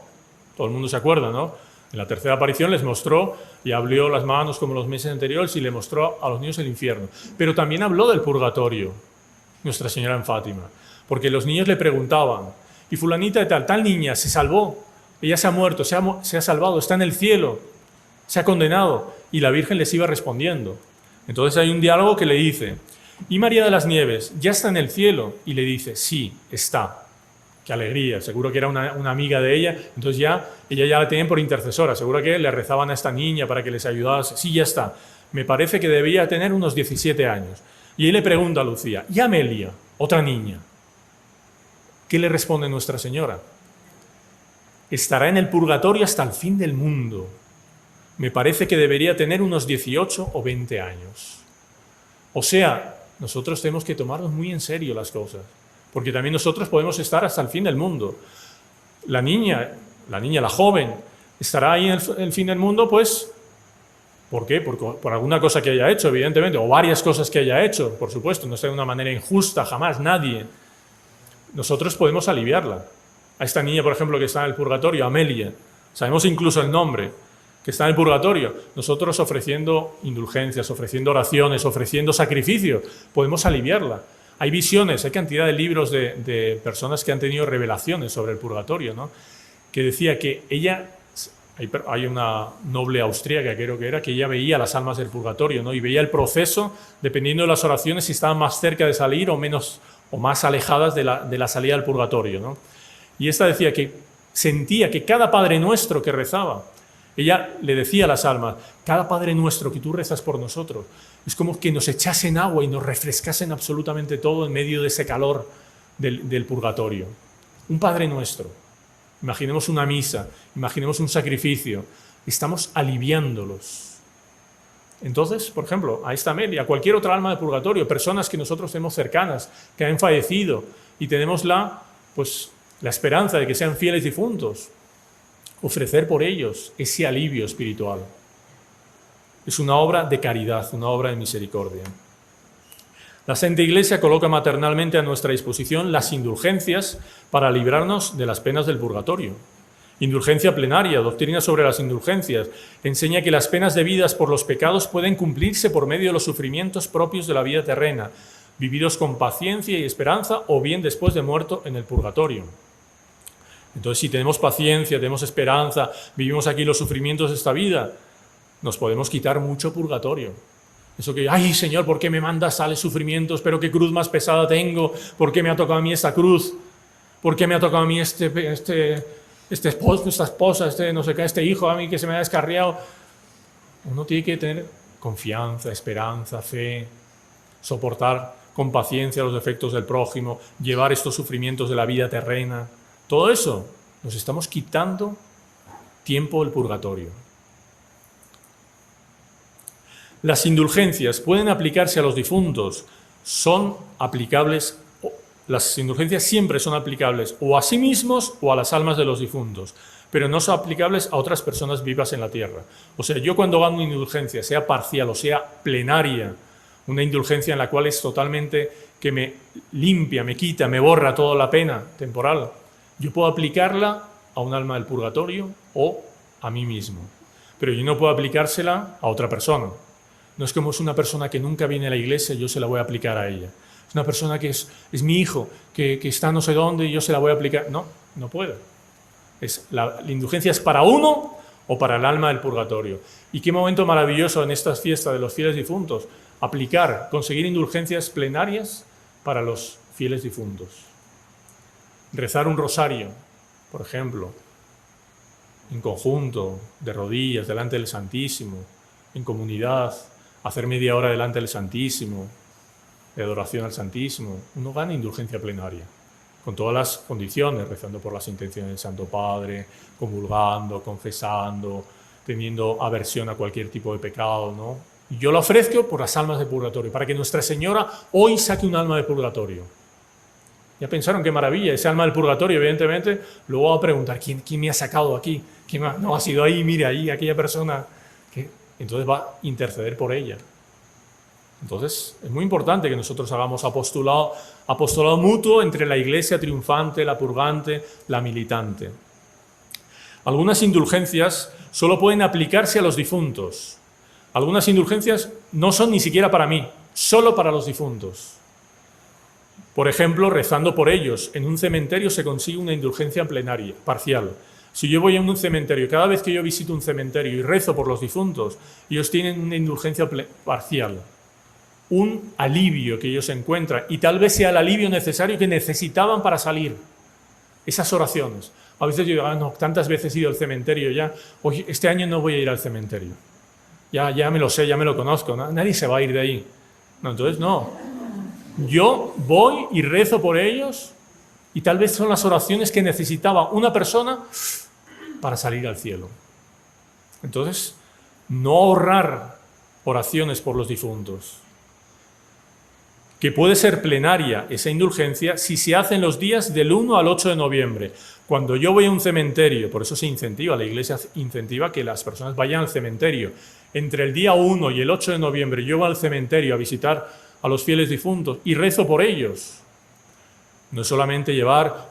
Todo el mundo se acuerda, ¿no? En la tercera aparición les mostró y abrió las manos como los meses anteriores y le mostró a los niños el infierno. Pero también habló del purgatorio, Nuestra Señora en Fátima, porque los niños le preguntaban, y fulanita de tal niña se salvó, ella se ha muerto, se ha salvado, está en el cielo, se ha condenado, y la Virgen les iba respondiendo. Entonces hay un diálogo que le dice, ¿y María de las Nieves ya está en el cielo? Y le dice, sí, está. Qué alegría, seguro que era una amiga de ella, entonces ella ya la tenían por intercesora, seguro que le rezaban a esta niña para que les ayudase. Sí, ya está. Me parece que debía tener unos 17 años. Y él le pregunta a Lucía, ¿y Amelia, otra niña? ¿Qué le responde Nuestra Señora? Estará en el purgatorio hasta el fin del mundo. Me parece que debería tener unos 18 o 20 años. O sea, nosotros tenemos que tomarnos muy en serio las cosas, porque también nosotros podemos estar hasta el fin del mundo. La niña, la joven, estará ahí en el fin del mundo, pues, ¿por qué? Por alguna cosa que haya hecho, evidentemente, o varias cosas que haya hecho, por supuesto, no sea de una manera injusta, jamás, nadie. Nosotros podemos aliviarla. A esta niña, por ejemplo, que está en el purgatorio, Amelia, sabemos incluso el nombre, que está en el purgatorio, nosotros ofreciendo indulgencias, ofreciendo oraciones, ofreciendo sacrificios, podemos aliviarla. Hay visiones, hay cantidad de libros de personas que han tenido revelaciones sobre el purgatorio, ¿no? Que decía que ella, hay una noble austríaca, creo que era, que ella veía las almas del purgatorio, ¿no? Y veía el proceso, dependiendo de las oraciones, si estaban más cerca de salir o menos, o más alejadas de la salida del purgatorio, ¿no? Y esta decía que sentía que cada Padre Nuestro que rezaba, ella le decía a las almas, cada Padre Nuestro que tú rezas por nosotros, es como que nos echasen agua y nos refrescasen absolutamente todo en medio de ese calor del purgatorio. Un Padre Nuestro. Imaginemos una misa, imaginemos un sacrificio. Estamos aliviándolos. Entonces, por ejemplo, a esta Amelia, a cualquier otra alma de purgatorio, personas que nosotros tenemos cercanas, que han fallecido y tenemos la esperanza de que sean fieles difuntos, ofrecer por ellos ese alivio espiritual. Es una obra de caridad, una obra de misericordia. La Santa Iglesia coloca maternalmente a nuestra disposición las indulgencias para librarnos de las penas del purgatorio. Indulgencia plenaria, doctrina sobre las indulgencias, enseña que las penas debidas por los pecados pueden cumplirse por medio de los sufrimientos propios de la vida terrena, vividos con paciencia y esperanza o bien después de muerto en el purgatorio. Entonces, si tenemos paciencia, tenemos esperanza, vivimos aquí los sufrimientos de esta vida, nos podemos quitar mucho purgatorio. Eso que, ay Señor, ¿por qué me mandas tales sufrimientos? Pero qué cruz más pesada tengo. ¿Por qué me ha tocado a mí esta cruz? ¿Por qué me ha tocado a mí este esposo, esta esposa, no sé qué, este hijo a mí que se me ha descarriado? Uno tiene que tener confianza, esperanza, fe, soportar con paciencia los defectos del prójimo, llevar estos sufrimientos de la vida terrena. Todo eso nos estamos quitando tiempo del purgatorio. Las indulgencias pueden aplicarse a los difuntos, son aplicables, las indulgencias siempre son aplicables o a sí mismos o a las almas de los difuntos, pero no son aplicables a otras personas vivas en la tierra. O sea, yo cuando hago una indulgencia, sea parcial o sea plenaria, una indulgencia en la cual es totalmente que me limpia, me quita, me borra toda la pena temporal, yo puedo aplicarla a un alma del purgatorio o a mí mismo, pero yo no puedo aplicársela a otra persona. No es como es una persona que nunca viene a la iglesia, yo se la voy a aplicar a ella. Es una persona que es mi hijo, que está no sé dónde y yo se la voy a aplicar. No, no puedo. La indulgencia es para uno o para el alma del purgatorio. Y qué momento maravilloso en estas fiestas de los fieles difuntos, conseguir indulgencias plenarias para los fieles difuntos. Rezar un rosario, por ejemplo, en conjunto, de rodillas, delante del Santísimo, en comunidad, hacer media hora delante del Santísimo, de adoración al Santísimo, uno gana indulgencia plenaria, con todas las condiciones, rezando por las intenciones del Santo Padre, comulgando, confesando, teniendo aversión a cualquier tipo de pecado, ¿no? Y yo lo ofrezco por las almas de purgatorio, para que Nuestra Señora hoy saque un alma de purgatorio. Ya pensaron qué maravilla, ese alma del purgatorio, evidentemente, luego va a preguntar, ¿quién me ha sacado aquí? No ha sido ahí, mire, ahí, aquella persona. Entonces va a interceder por ella. Entonces es muy importante que nosotros hagamos apostolado mutuo entre la iglesia triunfante, la purgante, la militante. Algunas indulgencias solo pueden aplicarse a los difuntos. Algunas indulgencias no son ni siquiera para mí, solo para los difuntos. Por ejemplo, rezando por ellos. En un cementerio se consigue una indulgencia plenaria, parcial. Si yo voy a un cementerio, cada vez que yo visito un cementerio y rezo por los difuntos, ellos tienen una indulgencia parcial, un alivio que ellos encuentran, y tal vez sea el alivio necesario que necesitaban para salir. Esas oraciones. A veces yo digo, no, tantas veces he ido al cementerio ya, hoy, este año no voy a ir al cementerio. Ya me lo sé, ya me lo conozco, nadie se va a ir de ahí. No, entonces no. Yo voy y rezo por ellos, y tal vez son las oraciones que necesitaba una persona para salir al cielo. Entonces, no ahorrar oraciones por los difuntos. Que puede ser plenaria esa indulgencia si se hace en los días del 1 al 8 de noviembre. Cuando yo voy a un cementerio, por eso se incentiva, la Iglesia incentiva que las personas vayan al cementerio. Entre el día 1 y el 8 de noviembre yo voy al cementerio a visitar a los fieles difuntos y rezo por ellos. No es solamente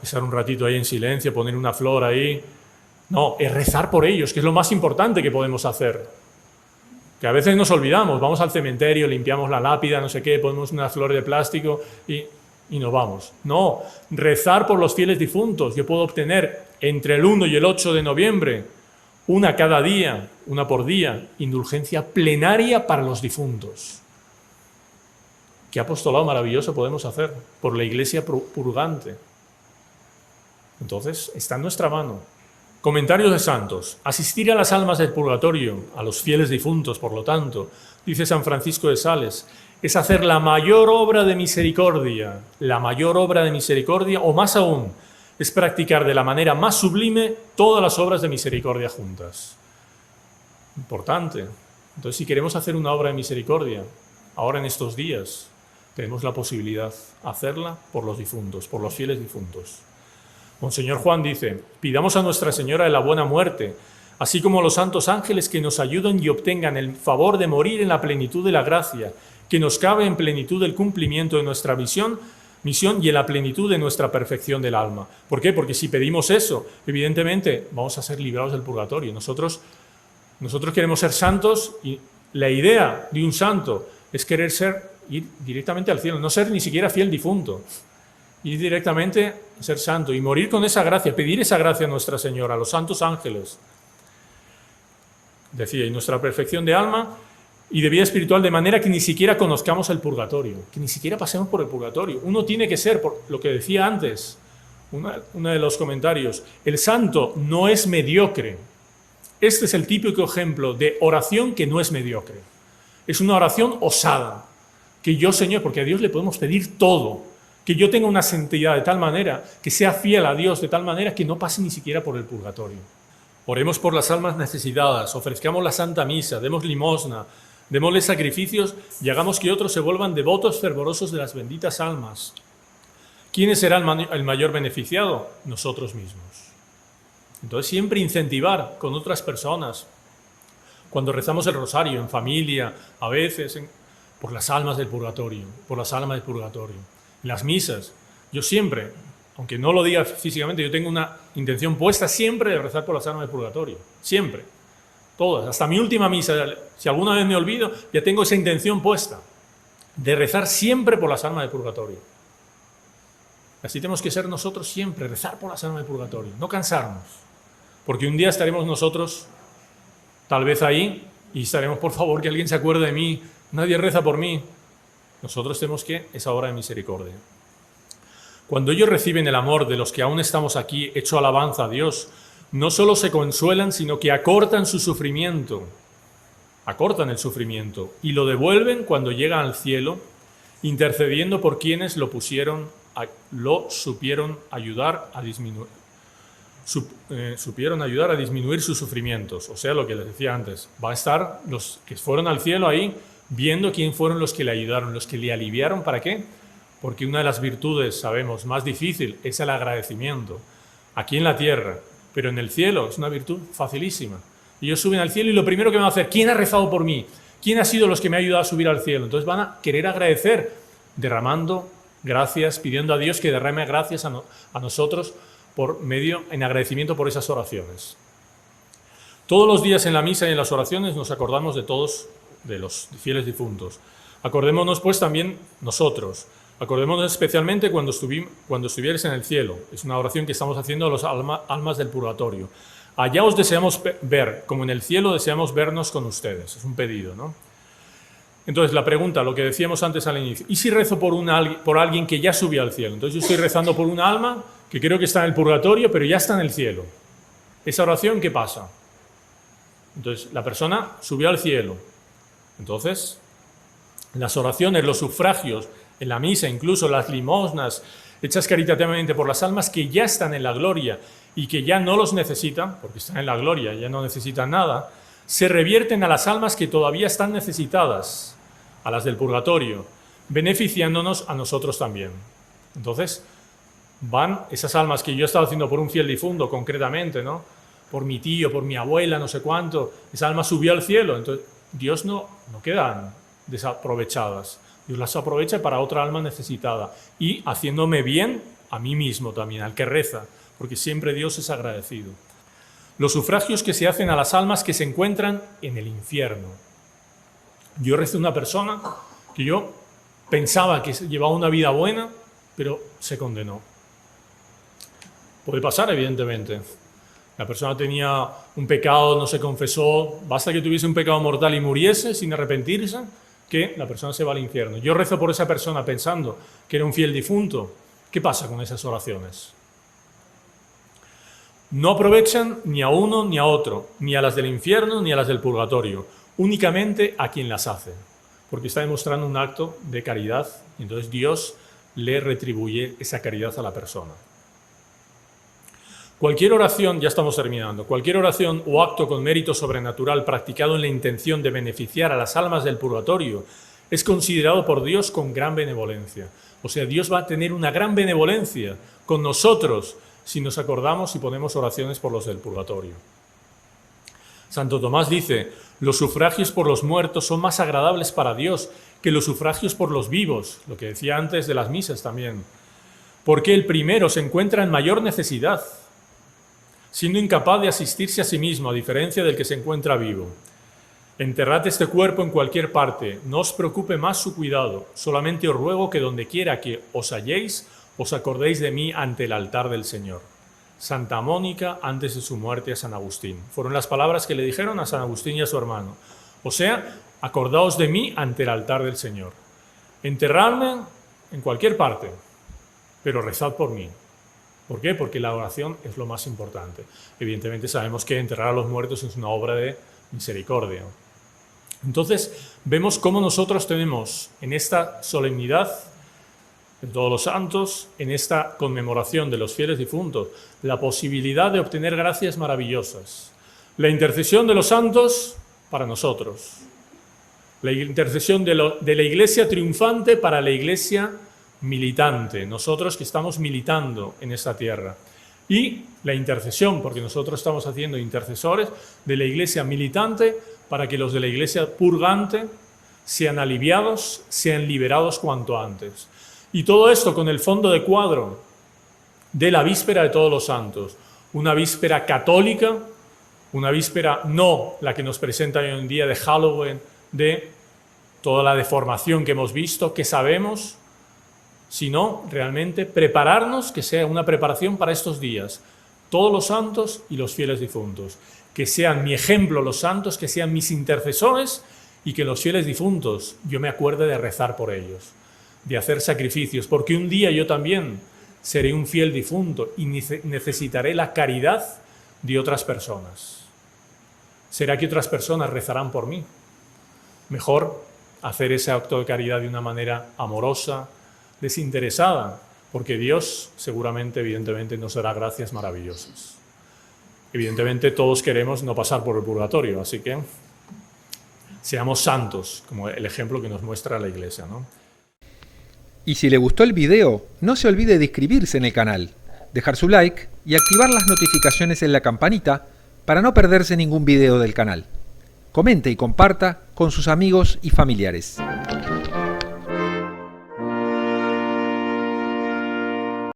estar un ratito ahí en silencio, poner una flor ahí. No, es rezar por ellos, que es lo más importante que podemos hacer. Que a veces nos olvidamos, vamos al cementerio, limpiamos la lápida, no sé qué, ponemos una flor de plástico y nos vamos. No, rezar por los fieles difuntos. Yo puedo obtener entre el 1 y el 8 de noviembre, una cada día, una por día, indulgencia plenaria para los difuntos. ¿Qué apostolado maravilloso podemos hacer por la iglesia purgante? Entonces, está en nuestra mano. Comentarios de santos. Asistir a las almas del purgatorio, a los fieles difuntos, por lo tanto, dice San Francisco de Sales, es hacer la mayor obra de misericordia, o más aún, es practicar de la manera más sublime todas las obras de misericordia juntas. Importante. Entonces, si queremos hacer una obra de misericordia, ahora en estos días, tenemos la posibilidad de hacerla por los difuntos, por los fieles difuntos. Monseñor Juan dice, pidamos a Nuestra Señora de la Buena Muerte, así como a los santos ángeles que nos ayuden y obtengan el favor de morir en la plenitud de la gracia, que nos cabe en plenitud del cumplimiento de nuestra misión y en la plenitud de nuestra perfección del alma. ¿Por qué? Porque si pedimos eso, evidentemente vamos a ser librados del purgatorio. Nosotros queremos ser santos y la idea de un santo es querer ir directamente al cielo, no ser ni siquiera fiel difunto, ir directamente a ser santo y morir con esa gracia, pedir esa gracia a Nuestra Señora, a los santos ángeles. Decía, y nuestra perfección de alma y de vida espiritual de manera que ni siquiera conozcamos el purgatorio, que ni siquiera pasemos por el purgatorio. Uno tiene que ser, por lo que decía antes, uno de los comentarios, el santo no es mediocre. Este es el típico ejemplo de oración que no es mediocre. Es una oración osada, que yo, Señor, porque a Dios le podemos pedir todo, que yo tenga una santidad de tal manera, que sea fiel a Dios de tal manera que no pase ni siquiera por el purgatorio. Oremos por las almas necesitadas, ofrezcamos la Santa Misa, demos limosna, démosle sacrificios y hagamos que otros se vuelvan devotos fervorosos de las benditas almas. ¿Quién será el mayor beneficiado? Nosotros mismos. Entonces siempre incentivar con otras personas. Cuando rezamos el rosario, en familia, a veces, por las almas del purgatorio, por las almas del purgatorio. En las misas, yo siempre, aunque no lo diga físicamente, yo tengo una intención puesta siempre de rezar por las almas del purgatorio. Siempre. Todas. Hasta mi última misa, si alguna vez me olvido, ya tengo esa intención puesta de rezar siempre por las almas del purgatorio. Así tenemos que ser nosotros siempre, rezar por las almas del purgatorio, no cansarnos. Porque un día estaremos nosotros, tal vez ahí, y estaremos, por favor, que alguien se acuerde de mí, nadie reza por mí. Nosotros tenemos que, esa obra de misericordia. Cuando ellos reciben el amor de los que aún estamos aquí, hecho alabanza a Dios, no solo se consuelan, sino que acortan su sufrimiento, acortan el sufrimiento y lo devuelven cuando llegan al cielo, intercediendo por quienes lo supieron ayudar a disminuir sus sufrimientos. O sea, lo que les decía antes, va a estar los que fueron al cielo ahí, viendo quién fueron los que le ayudaron, los que le aliviaron. ¿Para qué? Porque una de las virtudes, sabemos, más difícil es el agradecimiento. Aquí en la tierra, pero en el cielo es una virtud facilísima. Ellos suben al cielo y lo primero que van a hacer, ¿quién ha rezado por mí? ¿Quién ha sido los que me ha ayudado a subir al cielo? Entonces van a querer agradecer, derramando gracias, pidiendo a Dios que derrame gracias a nosotros en agradecimiento por esas oraciones. Todos los días en la misa y en las oraciones nos acordamos de todos, de los fieles difuntos. Acordémonos pues también nosotros. Acordémonos especialmente cuando estuvierais en el cielo. Es una oración que estamos haciendo a las almas del purgatorio. Allá os deseamos ver, como en el cielo deseamos vernos con ustedes. Es un pedido, ¿no? Entonces la pregunta, lo que decíamos antes al inicio, ¿y si rezo por alguien que ya subió al cielo? Entonces yo estoy rezando por un alma que creo que está en el purgatorio, pero ya está en el cielo. ¿Esa oración qué pasa? Entonces la persona subió al cielo. Entonces las oraciones, los sufragios, en la misa, incluso las limosnas hechas caritativamente por las almas que ya están en la gloria y que ya no los necesitan, porque están en la gloria, ya no necesitan nada, se revierten a las almas que todavía están necesitadas, a las del purgatorio, beneficiándonos a nosotros también. Entonces, van esas almas que yo he estado haciendo por un fiel difunto, concretamente, ¿no? Por mi tío, por mi abuela, no sé cuánto, esa alma subió al cielo, entonces Dios no quedan desaprovechadas. Dios las aprovecha para otra alma necesitada y haciéndome bien a mí mismo también, al que reza, porque siempre Dios es agradecido. Los sufragios que se hacen a las almas que se encuentran en el infierno. Yo recé una persona que yo pensaba que llevaba una vida buena, pero se condenó. Puede pasar, evidentemente. La persona tenía un pecado, no se confesó, basta que tuviese un pecado mortal y muriese sin arrepentirse, que la persona se va al infierno. Yo rezo por esa persona pensando que era un fiel difunto. ¿Qué pasa con esas oraciones? No aprovechan ni a uno ni a otro, ni a las del infierno ni a las del purgatorio, únicamente a quien las hace, porque está demostrando un acto de caridad y entonces Dios le retribuye esa caridad a la persona. Cualquier oración, ya estamos terminando, cualquier oración o acto con mérito sobrenatural practicado en la intención de beneficiar a las almas del purgatorio es considerado por Dios con gran benevolencia. O sea, Dios va a tener una gran benevolencia con nosotros si nos acordamos y ponemos oraciones por los del purgatorio. Santo Tomás dice, los sufragios por los muertos son más agradables para Dios que los sufragios por los vivos, lo que decía antes de las misas también, porque el primero se encuentra en mayor necesidad, siendo incapaz de asistirse a sí mismo, a diferencia del que se encuentra vivo. Enterrad este cuerpo en cualquier parte, no os preocupe más su cuidado, solamente os ruego que donde quiera que os halléis, os acordéis de mí ante el altar del Señor. Santa Mónica, antes de su muerte, a San Agustín. Fueron las palabras que le dijeron a San Agustín y a su hermano. O sea, acordaos de mí ante el altar del Señor. Enterradme en cualquier parte, pero rezad por mí. ¿Por qué? Porque la oración es lo más importante. Evidentemente sabemos que enterrar a los muertos es una obra de misericordia. Entonces vemos cómo nosotros tenemos en esta solemnidad de todos los santos, en esta conmemoración de los fieles difuntos, la posibilidad de obtener gracias maravillosas. La intercesión de los santos para nosotros. La intercesión de la Iglesia triunfante para la Iglesia militante, nosotros que estamos militando en esta tierra. Y la intercesión, porque nosotros estamos haciendo intercesores de la Iglesia militante para que los de la Iglesia purgante sean aliviados, sean liberados cuanto antes. Y todo esto con el fondo de cuadro de la víspera de todos los santos, una víspera católica, una víspera no la que nos presenta hoy en día de Halloween, de toda la deformación que hemos visto, que sabemos, sino realmente prepararnos, que sea una preparación para estos días, todos los santos y los fieles difuntos, que sean mi ejemplo los santos, que sean mis intercesores y que los fieles difuntos yo me acuerde de rezar por ellos, de hacer sacrificios, porque un día yo también seré un fiel difunto y necesitaré la caridad de otras personas. ¿Será que otras personas rezarán por mí? Mejor hacer ese acto de caridad de una manera amorosa, desinteresada, porque Dios seguramente, evidentemente, nos dará gracias maravillosas. Evidentemente todos queremos no pasar por el purgatorio, así que seamos santos, como el ejemplo que nos muestra la Iglesia, ¿no? Y si le gustó el video, no se olvide de inscribirse en el canal, dejar su like y activar las notificaciones en la campanita para no perderse ningún video del canal. Comente y comparta con sus amigos y familiares.